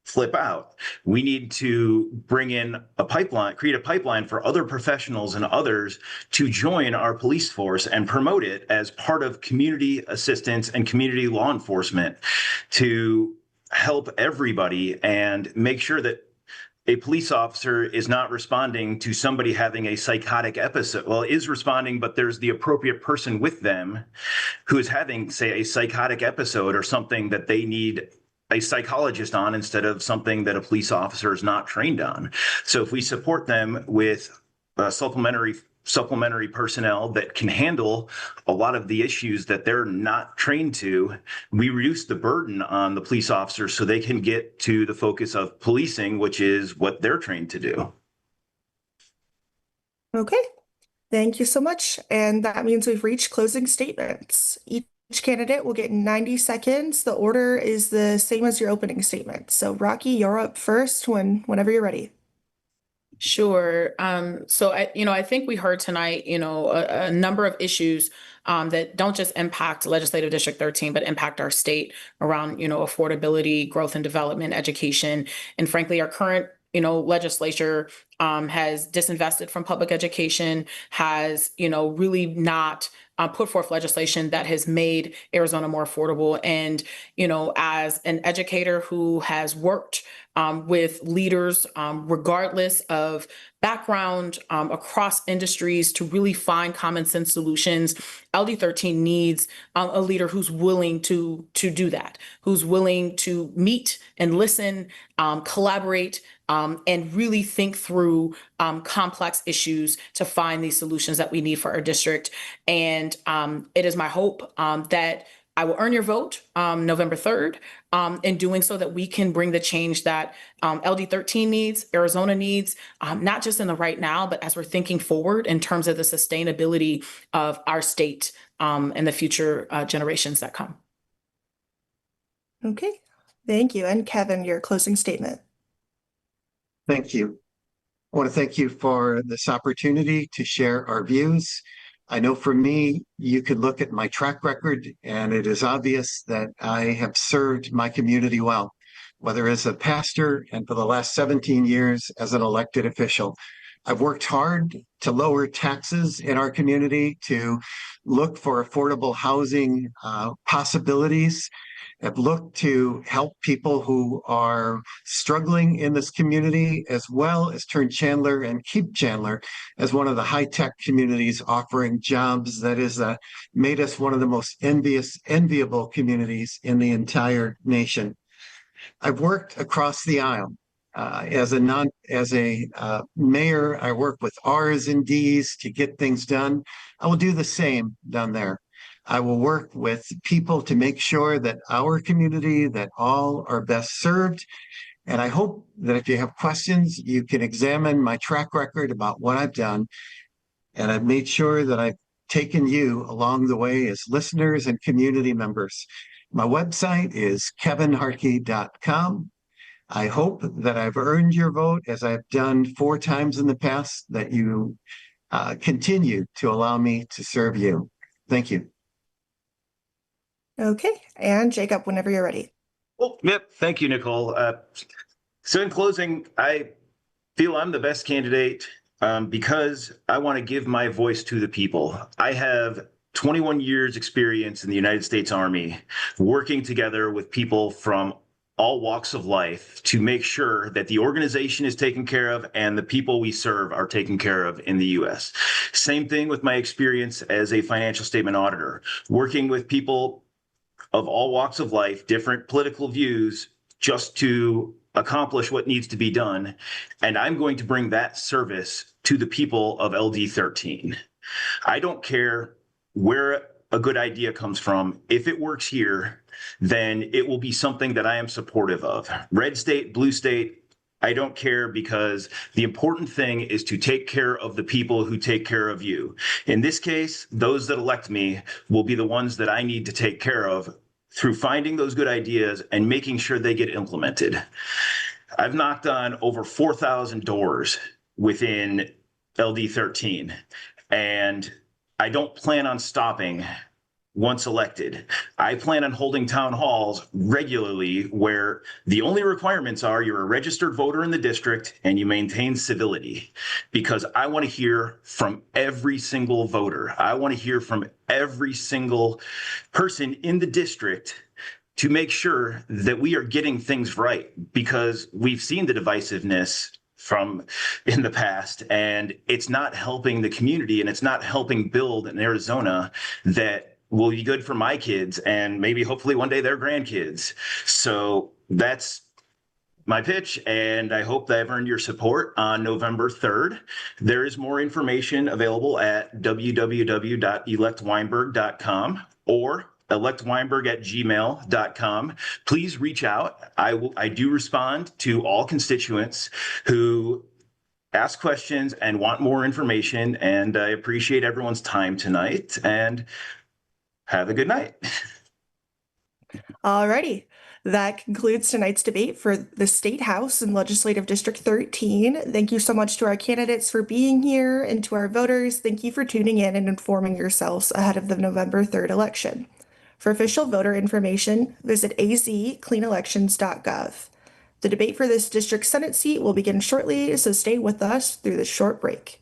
flip out. We need to bring in a pipeline, create a pipeline for other professionals and others to join our police force and promote it as part of community assistance and community law enforcement, to help everybody and make sure that a police officer is not responding to somebody having a psychotic episode. Well, is responding, but there's the appropriate person with them who is having, say, a psychotic episode or something that they need a psychologist on instead of something that a police officer is not trained on. So if we support them with supplementary personnel that can handle a lot of the issues that they're not trained to, we reduce the burden on the police officers so they can get to the focus of policing, which is what they're trained to do. Okay, thank you so much. And that means we've reached closing statements. Each candidate will get 90 seconds. The order is the same as your opening statement. So Rocky, you're up first whenever you're ready. Sure. So I think we heard tonight, a number of issues that don't just impact Legislative District 13, but impact our state around, affordability, growth and development, education, and frankly, our current legislature has disinvested from public education, has, really not put forth legislation that has made Arizona more affordable. And, as an educator who has worked with leaders, regardless of background, across industries to really find common sense solutions, LD13 needs a leader who's willing to do that, who's willing to meet and listen, collaborate, and really think through complex issues to find these solutions that we need for our district. And it is my hope that I will earn your vote November 3rd, in doing so that we can bring the change that LD13 needs, Arizona needs, not just in the right now, but as we're thinking forward in terms of the sustainability of our state and the future generations that come. Okay, thank you. And Kevin, your closing statement. Thank you. I want to thank you for this opportunity to share our views. I know for me, you could look at my track record, and it is obvious that I have served my community well, whether as a pastor and for the last 17 years as an elected official. I've worked hard to lower taxes in our community, to look for affordable housing possibilities. I've looked to help people who are struggling in this community, as well as turn Chandler and keep Chandler as one of the high-tech communities offering jobs that is made us one of the most enviable communities in the entire nation. I've worked across the aisle. As a mayor, I work with R's and D's to get things done. I will do the same down there. I will work with people to make sure that our community, that all are best served. And I hope that if you have questions, you can examine my track record about what I've done. And I've made sure that I've taken you along the way as listeners and community members. My website is kevinharkey.com. I hope that I've earned your vote, as I've done 4 times in the past, that you continue to allow me to serve you. Thank you. Okay, and Jacob, whenever you're ready. Well, yep. Thank you, Nicole. So in closing, I feel I'm the best candidate because I want to give my voice to the people. I have 21 years experience in the United States Army, working together with people from all walks of life to make sure that the organization is taken care of and the people we serve are taken care of in the U.S. Same thing with my experience as a financial statement auditor, working with people of all walks of life, different political views, just to accomplish what needs to be done. And I'm going to bring that service to the people of LD13. I don't care where a good idea comes from. If it works here, then it will be something that I am supportive of. Red state, blue state, I don't care, because the important thing is to take care of the people who take care of you. In this case, those that elect me will be the ones that I need to take care of through finding those good ideas and making sure they get implemented. I've knocked on over 4,000 doors within LD13, and I don't plan on stopping once elected. I plan on holding town halls regularly where the only requirements are you're a registered voter in the district and you maintain civility, because I want to hear from every single voter. I want to hear from every single person in the district to make sure that we are getting things right, because we've seen the divisiveness from in the past, and it's not helping the community, and it's not helping build an Arizona that will be good for my kids and maybe hopefully one day their grandkids. So that's my pitch, and I hope that I've earned your support on November 3rd. There is more information available at www.electweinberg.com or electweinberg@gmail.com. Please reach out. I do respond to all constituents who ask questions and want more information, and I appreciate everyone's time tonight, and have a good night. Alrighty, that concludes tonight's debate for the State House in Legislative District 13. Thank you so much to our candidates for being here, and to our voters, thank you for tuning in and informing yourselves ahead of the November 3rd election. For official voter information, visit azcleanelections.gov. The debate for this district Senate seat will begin shortly, so stay with us through this short break.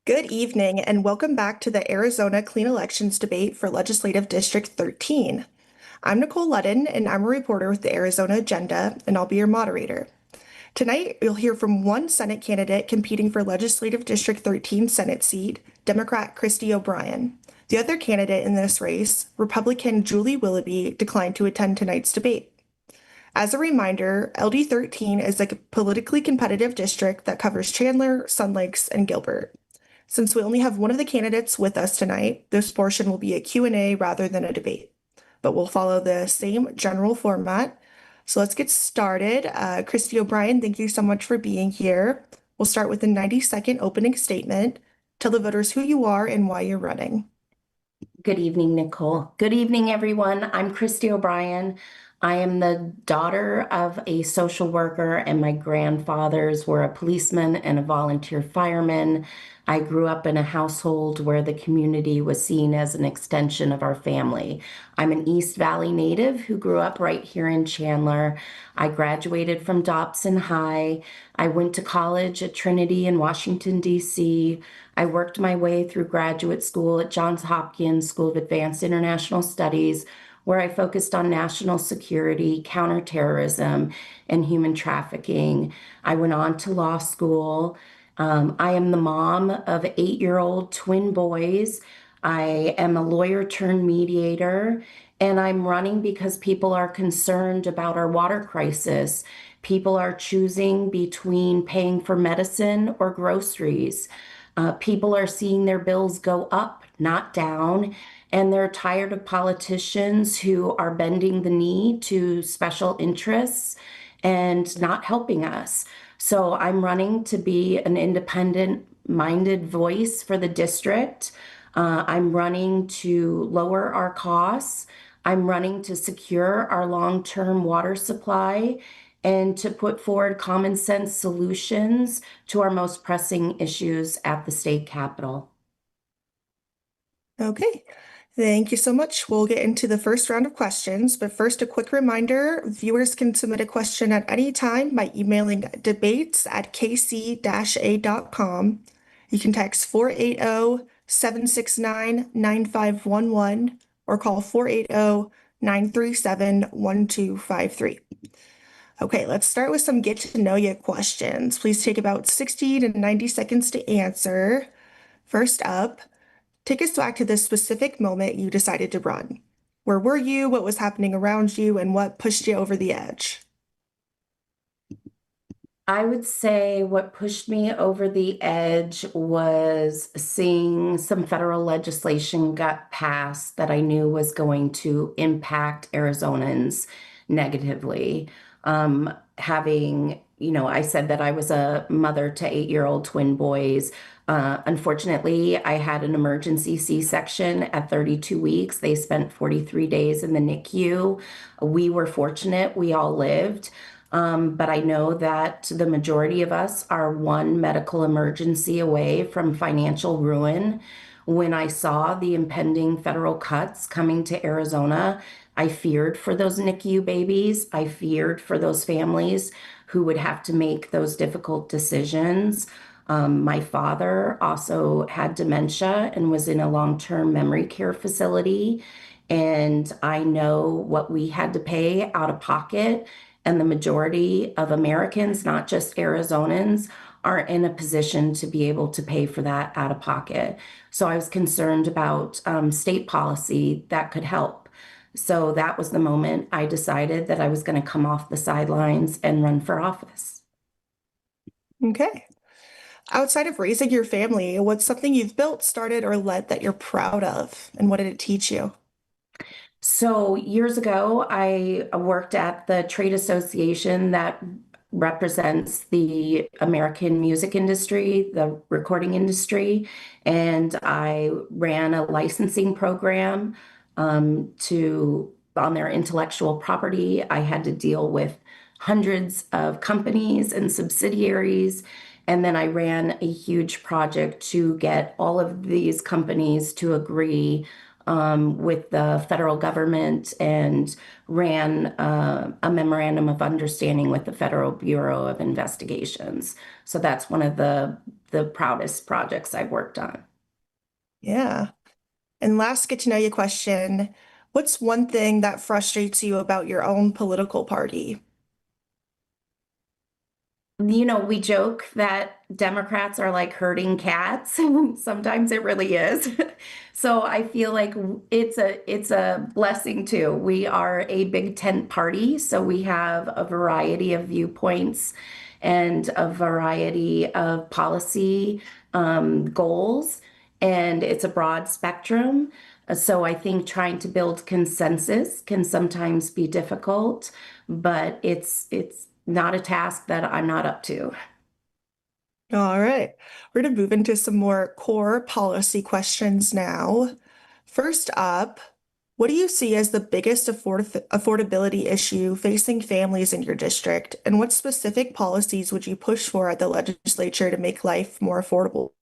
Good evening, and welcome back to the Arizona Clean Elections debate for Legislative District 13. I'm Nicole Ludden, and I'm a reporter with the Arizona Agenda, and I'll be your moderator. Tonight, you'll hear from one Senate candidate competing for Legislative District 13 Senate seat, Democrat Christy O'Brien. The other candidate in this race, Republican Julie Willoughby, declined to attend tonight's debate. As a reminder, LD13 is a politically competitive district that covers Chandler, Sun Lakes, and Gilbert. Since we only have one of the candidates with us tonight, this portion will be a Q&A rather than a debate, but we'll follow the same general format. So let's get started. Christy O'Brien, thank you so much for being here. We'll start with a 90-second opening statement. Tell the voters who you are and why you're running. Good evening, Nicole. Good evening, everyone. I'm Christy O'Brien. I am the daughter of a social worker, and my grandfathers were a policeman and a volunteer fireman. I grew up in a household where the community was seen as an extension of our family. I'm an East Valley native who grew up right here in Chandler. I graduated from Dobson High. I went to college at Trinity in Washington, D.C. I worked my way through graduate school at Johns Hopkins School of Advanced International Studies, where I focused on national security, counterterrorism, and human trafficking. I went on to law school. I am the mom of 8-year-old twin boys. I am a lawyer turned mediator, and I'm running because people are concerned about our water crisis. People are choosing between paying for medicine or groceries. People are seeing their bills go up, not down, and they're tired of politicians who are bending the knee to special interests and not helping us. So I'm running to be an independent-minded voice for the district. I'm running to lower our costs. I'm running to secure our long-term water supply and to put forward common sense solutions to our most pressing issues at the state capitol. Okay, thank you so much. We'll get into the first round of questions, but first, a quick reminder, viewers can submit a question at any time by emailing debates@kc-a.com. You can text 480-769-9511 or call 480-937-1253. Okay, let's start with some get to know you questions. Please take about 60 to 90 seconds to answer. First up, take us back to the specific moment you decided to run. Where were you? What was happening around you? And what pushed you over the edge? I would say what pushed me over the edge was seeing some federal legislation got passed that I knew was going to impact Arizonans negatively. I said that I was a mother to 8-year-old twin boys. Unfortunately, I had an emergency C-section at 32 weeks. They spent 43 days in the NICU. We were fortunate, we all lived. But I know that the majority of us are one medical emergency away from financial ruin. When I saw the impending federal cuts coming to Arizona, I feared for those NICU babies. I feared for those families who would have to make those difficult decisions. My father also had dementia and was in a long-term memory care facility. And I know what we had to pay out of pocket. And the majority of Americans, not just Arizonans, aren't in a position to be able to pay for that out of pocket. So I was concerned about state policy that could help. So that was the moment I decided that I was going to come off the sidelines and run for office. Okay. Outside of raising your family, what's something you've built, started, or led that you're proud of? And what did it teach you? So years ago, I worked at the trade association that represents the American music industry, the recording industry, and I ran a licensing program to on their intellectual property. I had to deal with hundreds of companies and subsidiaries. And then I ran a huge project to get all of these companies to agree with the federal government and ran a memorandum of understanding with the Federal Bureau of Investigations. So that's one of the proudest projects I've worked on. Yeah. And last get to know you question, what's one thing that frustrates you about your own political party? You know, we joke that Democrats are like herding cats. Sometimes it really is. So I feel like it's a blessing too. We are a big tent party, so we have a variety of viewpoints and a variety of policy goals, and it's a broad spectrum. So I think trying to build consensus can sometimes be difficult, but it's not a task that I'm not up to. All right. We're going to move into some more core policy questions now. First up, what do you see as the biggest affordability issue facing families in your district? And what specific policies would you push for at the legislature to make life more affordable?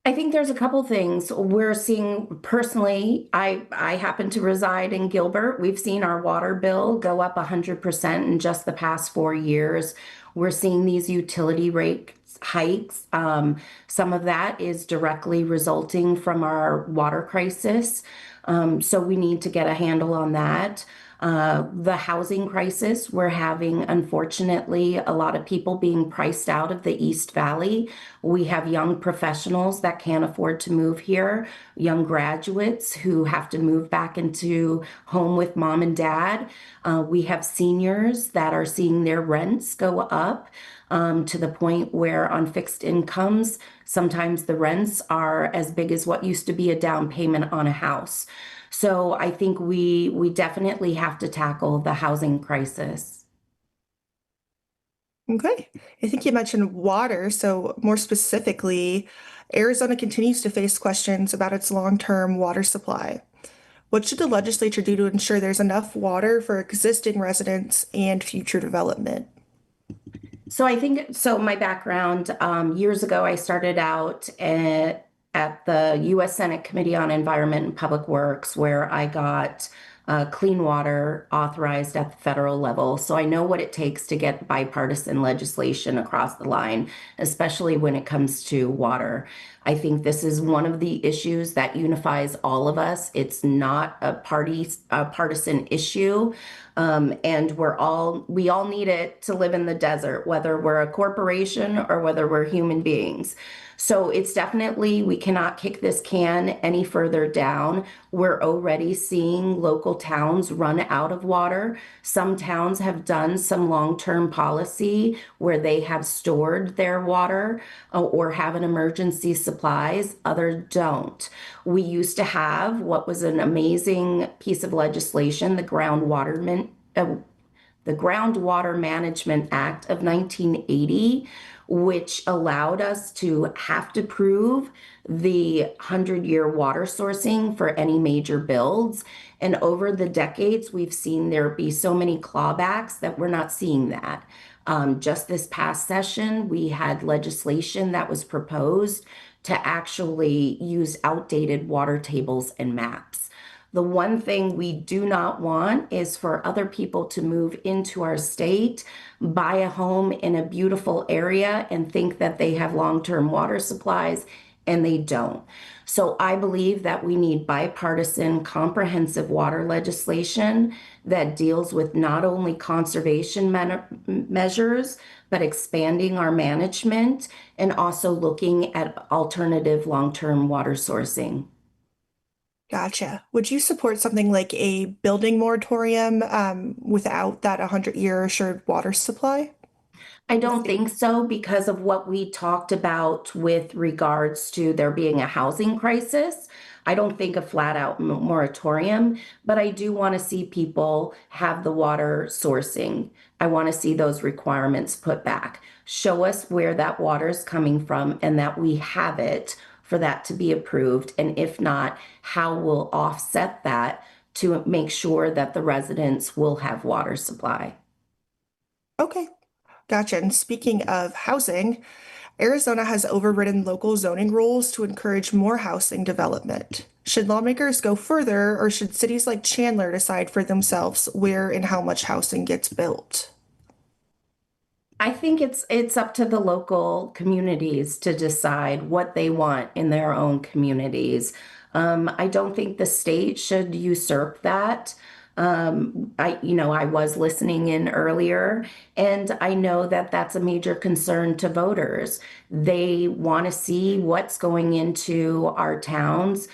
I think there's a couple things we're seeing personally. I happen to reside in Gilbert. We've seen our water bill go up 100% in just the past 4 years. We're seeing these utility rate hikes. Some of that is directly resulting from our water crisis. So we need to get a handle on that. The housing crisis, we're having, unfortunately, a lot of people being priced out of the East Valley. We have young professionals that can't afford to move here, young graduates who have to move back into home with mom and dad. We have seniors that are seeing their rents go up to the point where on fixed incomes, sometimes the rents are as big as what used to be a down payment on a house. So I think we definitely have to tackle the housing crisis. Okay. I think you mentioned water. So more specifically, Arizona continues to face questions about its long-term water supply. What should the legislature do to ensure there's enough water for existing residents and future development? So I think so. My background years ago, I started out at the U.S. Senate Committee on Environment and Public Works, where I got clean water authorized at the federal level. So I know what it takes to get bipartisan legislation across the line, especially when it comes to water. I think this is one of the issues that unifies all of us. It's not a partisan issue. And we all need it to live in the desert, whether we're a corporation or whether we're human beings. So it's definitely, we cannot kick this can any further down. We're already seeing local towns run out of water. Some towns have done some long-term policy where they have stored their water or have an emergency supplies. Others don't. We used to have what was an amazing piece of legislation, the Groundwater Management Act of 1980, which allowed us to have to prove the 100-year water sourcing for any major builds. And over the decades, we've seen there be so many clawbacks that we're not seeing that. Just this past session, we had legislation that was proposed to actually use outdated water tables and maps. The one thing we do not want is for other people to move into our state, buy a home in a beautiful area, and think that they have long-term water supplies, and they don't. So I believe that we need bipartisan, comprehensive water legislation that deals with not only conservation measures, but expanding our management and also looking at alternative long-term water sourcing. Gotcha. Would you support something like a building moratorium without that 100-year assured water supply? I don't think so because of what we talked about with regards to there being a housing crisis. I don't think a flat out moratorium, but I do want to see people have the water sourcing. I want to see those requirements put back. Show us where that water is coming from and that we have it for that to be approved. And if not, how we'll offset that to make sure that the residents will have water supply. Okay, gotcha. And speaking of housing, Arizona has overridden local zoning rules to encourage more housing development. Should lawmakers go further, or should cities like Chandler decide for themselves where and how much housing gets built? I think it's up to the local communities to decide what they want in their own communities. I don't think the state should usurp that. I was listening in earlier, and I know that that's a major concern to voters. They want to see what's going into our towns.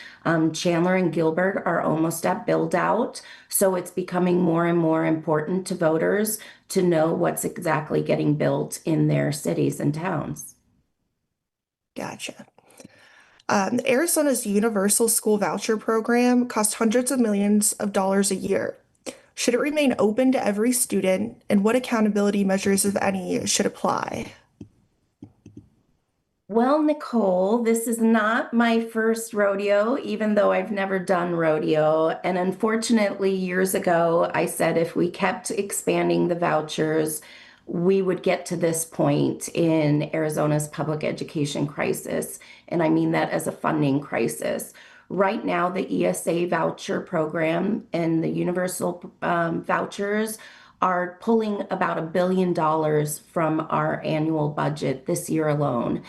Chandler and Gilbert are almost at build out, so it's becoming more and more important to voters to know what's exactly getting built in their cities and towns. Gotcha. Arizona's Universal School Voucher Program costs hundreds of millions of dollars a year. Should it remain open to every student, and what accountability measures, if any, should apply? Well, Nicole, this is not my first rodeo, even though I've never done rodeo. And unfortunately, years ago, I said if we kept expanding the vouchers, we would get to this point in Arizona's public education crisis. And I mean that as a funding crisis. Right now, the ESA voucher program and the universal vouchers are pulling about $1 billion from our annual budget this year alone.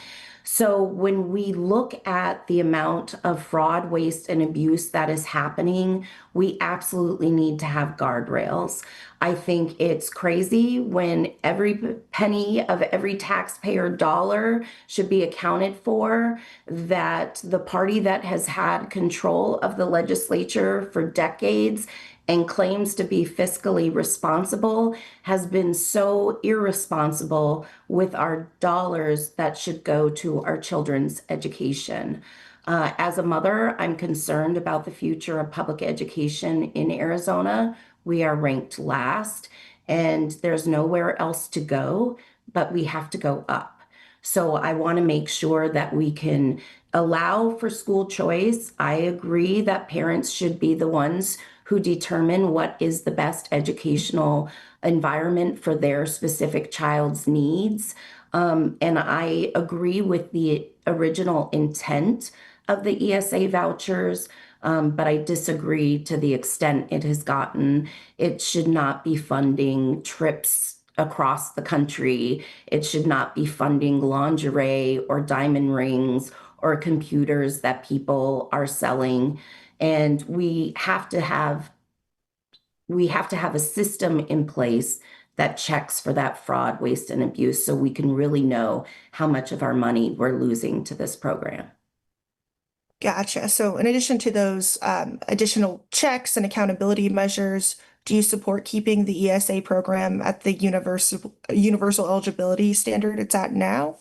So when we look at the amount of fraud, waste, and abuse that is happening, we absolutely need to have guardrails. I think it's crazy when every penny of every taxpayer dollar should be accounted for, that the party that has had control of the legislature for decades and claims to be fiscally responsible has been so irresponsible with our dollars that should go to our children's education. As a mother, I'm concerned about the future of public education in Arizona. We are ranked last, and there's nowhere else to go, but we have to go up. So I want to make sure that we can allow for school choice. I agree that parents should be the ones who determine what is the best educational environment for their specific child's needs. And I agree with the original intent of the ESA vouchers, but I disagree to the extent it has gotten. It should not be funding trips across the country. It should not be funding lingerie or diamond rings or computers that people are selling. And we have to have a system in place that checks for that fraud, waste, and abuse so we can really know how much of our money we're losing to this program. Gotcha. So, in addition to those additional checks and accountability measures, do you support keeping the ESA program at the universal eligibility standard it's at now?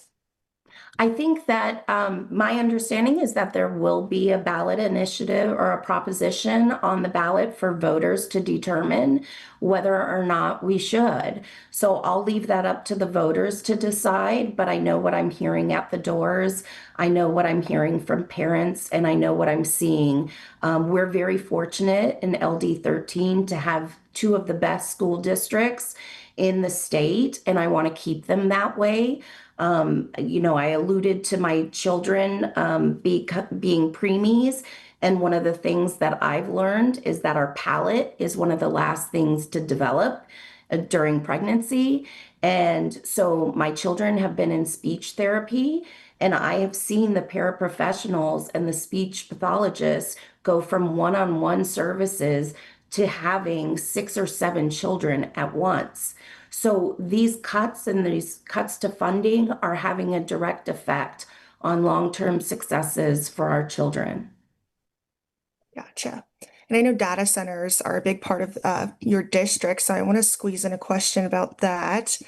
I think that my understanding is that there will be a ballot initiative or a proposition on the ballot for voters to determine whether or not we should. So I'll leave that up to the voters to decide, but I know what I'm hearing at the doors. I know what I'm hearing from parents, and I know what I'm seeing. We're very fortunate in LD13 to have two of the best school districts in the state, and I want to keep them that way. I alluded to my children being preemies, And one of the things that I've learned is that our palate is one of the last things to develop during pregnancy. And so my children have been in speech therapy, and I have seen the paraprofessionals and the speech pathologists go from one-on-one services to having 6 or 7 children at once. So these cuts and these cuts to funding are having a direct effect on long-term successes for our children. Gotcha. And I know data centers are a big part of your district, so I want to squeeze in a question about that.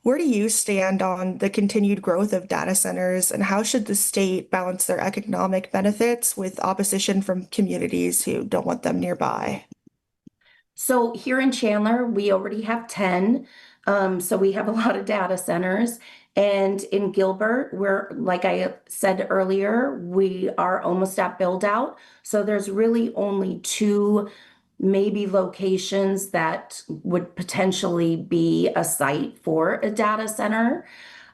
Where do you stand on the continued growth of data centers, and how should the state balance their economic benefits with opposition from communities who don't want them nearby? So here in Chandler, we already have 10. So we have a lot of data centers. And in Gilbert, we're, like I said earlier, we are almost at build out. So there's really only 2 maybe locations that would potentially be a site for a data center.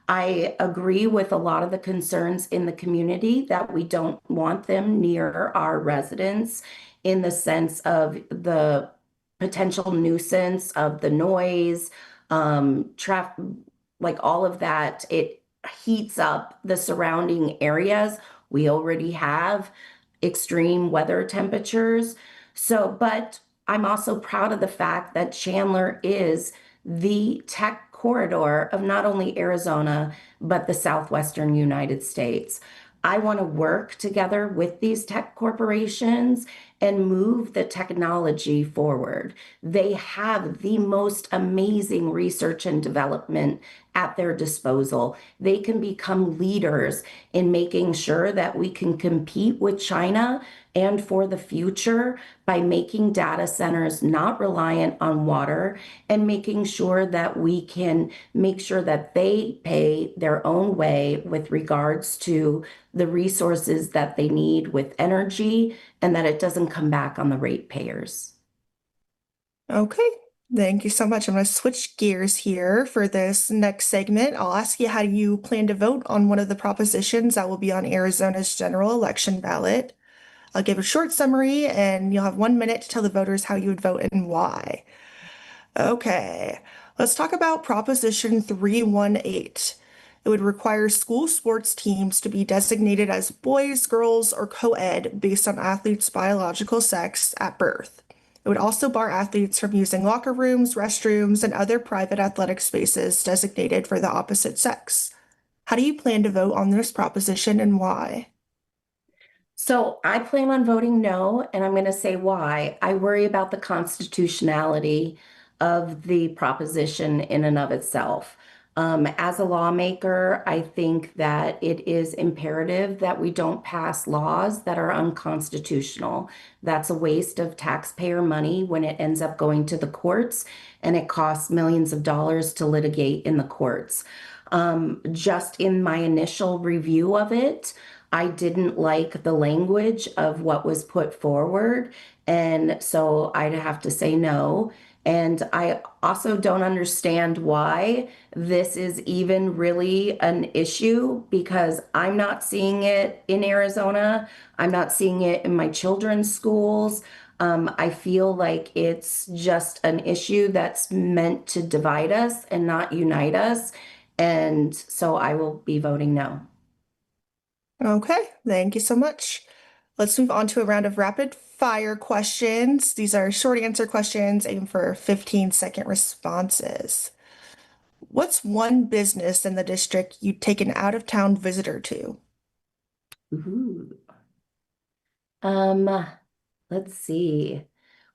I agree with a lot of the concerns in the community that we don't want them near our residents in the sense of the potential nuisance of the noise, traffic, like all of that. It heats up the surrounding areas. We already have extreme weather temperatures. So, but I'm also proud of the fact that Chandler is the tech corridor of not only Arizona, but the southwestern United States. I want to work together with these tech corporations and move the technology forward. They have the most amazing research and development at their disposal. They can become leaders in making sure that we can compete with China and for the future by making data centers not reliant on water and making sure that we can make sure that they pay their own way with regards to the resources that they need with energy and that it doesn't come back on the ratepayers. Okay, thank you so much. I'm going to switch gears here for this next segment. I'll ask you how you plan to vote on one of the propositions that will be on Arizona's general election ballot. I'll give a short summary, and you'll have 1 minute to tell the voters how you would vote and why. Okay, let's talk about Proposition 318. It would require school sports teams to be designated as boys, girls, or co-ed based on athletes' biological sex at birth. It would also bar athletes from using locker rooms, restrooms, and other private athletic spaces designated for the opposite sex. How do you plan to vote on this proposition and why? So I plan on voting no, and I'm going to say why. I worry about the constitutionality of the proposition in and of itself. As a lawmaker, I think that it is imperative that we don't pass laws that are unconstitutional. That's a waste of taxpayer money when it ends up going to the courts, and it costs millions of dollars to litigate in the courts. Just in my initial review of it, I didn't like the language of what was put forward. And so I'd have to say no. And I also don't understand why this is even really an issue because I'm not seeing it in Arizona. I'm not seeing it in my children's schools. I feel like it's just an issue that's meant to divide us and not unite us. And so I will be voting no. Okay, thank you so much. Let's move on to a round of rapid fire questions. These are short answer questions, aim for 15-second responses. What's one business in the district you'd take an out-of-town visitor to? Ooh. Um, let's see.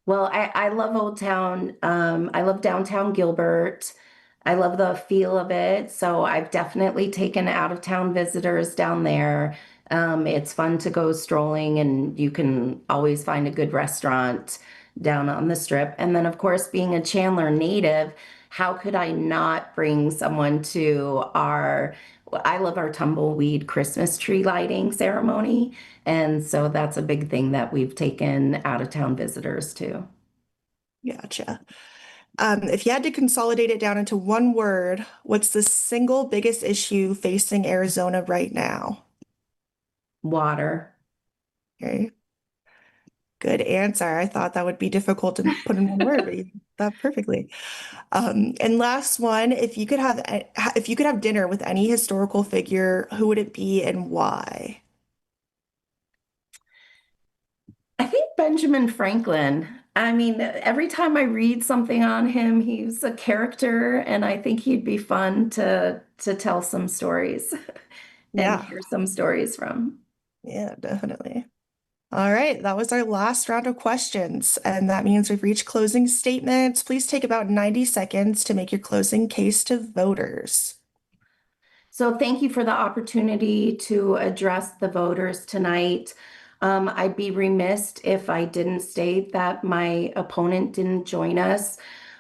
Well, I love Old Town. I love downtown Gilbert. I love the feel of it. So I've definitely taken out of town visitors down there. It's fun to go strolling, and you can always find a good restaurant down on the strip. And then, of course, being a Chandler native, how could I not bring someone to I love our tumbleweed Christmas tree lighting ceremony. And so that's a big thing that we've taken out of town visitors to. Gotcha. If you had to consolidate it down into one word, what's the single biggest issue facing Arizona right now? Water. Okay. Good answer. I thought that would be difficult to put in one word, but you did that perfectly. And last one, if you could have dinner with any historical figure, who would it be and why? I think Benjamin Franklin. I mean, every time I read something on him, he's a character, and I think he'd be fun to tell some stories and Yeah, hear some stories from. yeah, definitely. All right, that was our last round of questions, and that means we've reached closing statements. Please take about 90 seconds to make your closing case to voters. So thank you for the opportunity to address the voters tonight. I'd be remiss if I didn't state that my opponent didn't join us.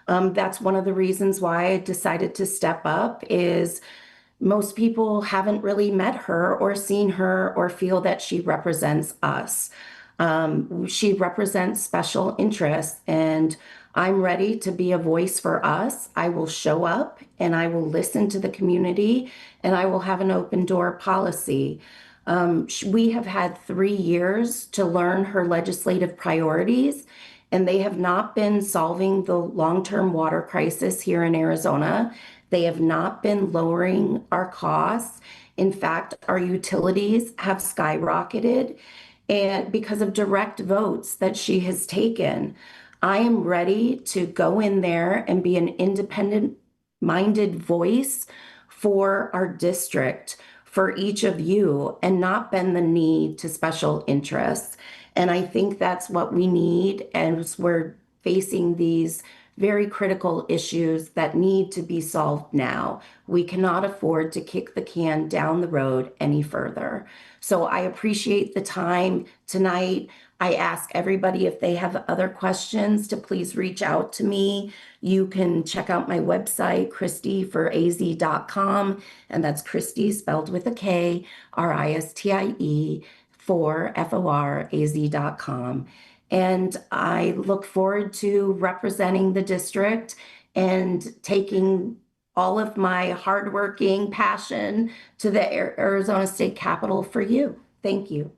That's one of the reasons why I decided to step up is most people haven't really met her or seen her or feel that she represents us. She represents special interests, and I'm ready to be a voice for us. I will show up and I will listen to the community and I will have an open door policy. We have had 3 years to learn her legislative priorities, and they have not been solving the long term water crisis here in Arizona. They have not been lowering our costs. In fact, our utilities have skyrocketed and because of direct votes that she has taken. I am ready to go in there and be an independent minded voice for our district, for each of you, and not bend the knee to special interests. And I think that's what we need as we're facing these very critical issues that need to be solved now. We cannot afford to kick the can down the road any further. So I appreciate the time tonight. I ask everybody if they have other questions to please reach out to me. You can check out my website, christieforaz.com, and that's Christie spelled with a K, Ristie for FORAZ.com. And I look forward to representing the district and taking all of my hardworking passion to the Arizona State Capitol for you. Thank you.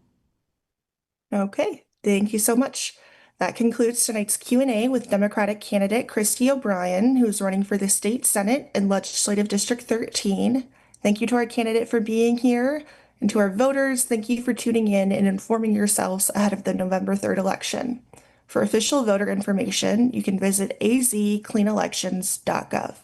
Okay, thank you so much. That concludes tonight's Q&A with Democratic candidate Christy O'Brien, who's running for the State Senate in Legislative District 13. Thank you to our candidate for being here, and to our voters, thank you for tuning in and informing yourselves ahead of the November 3rd election. For official voter information, you can visit azcleanelections.gov.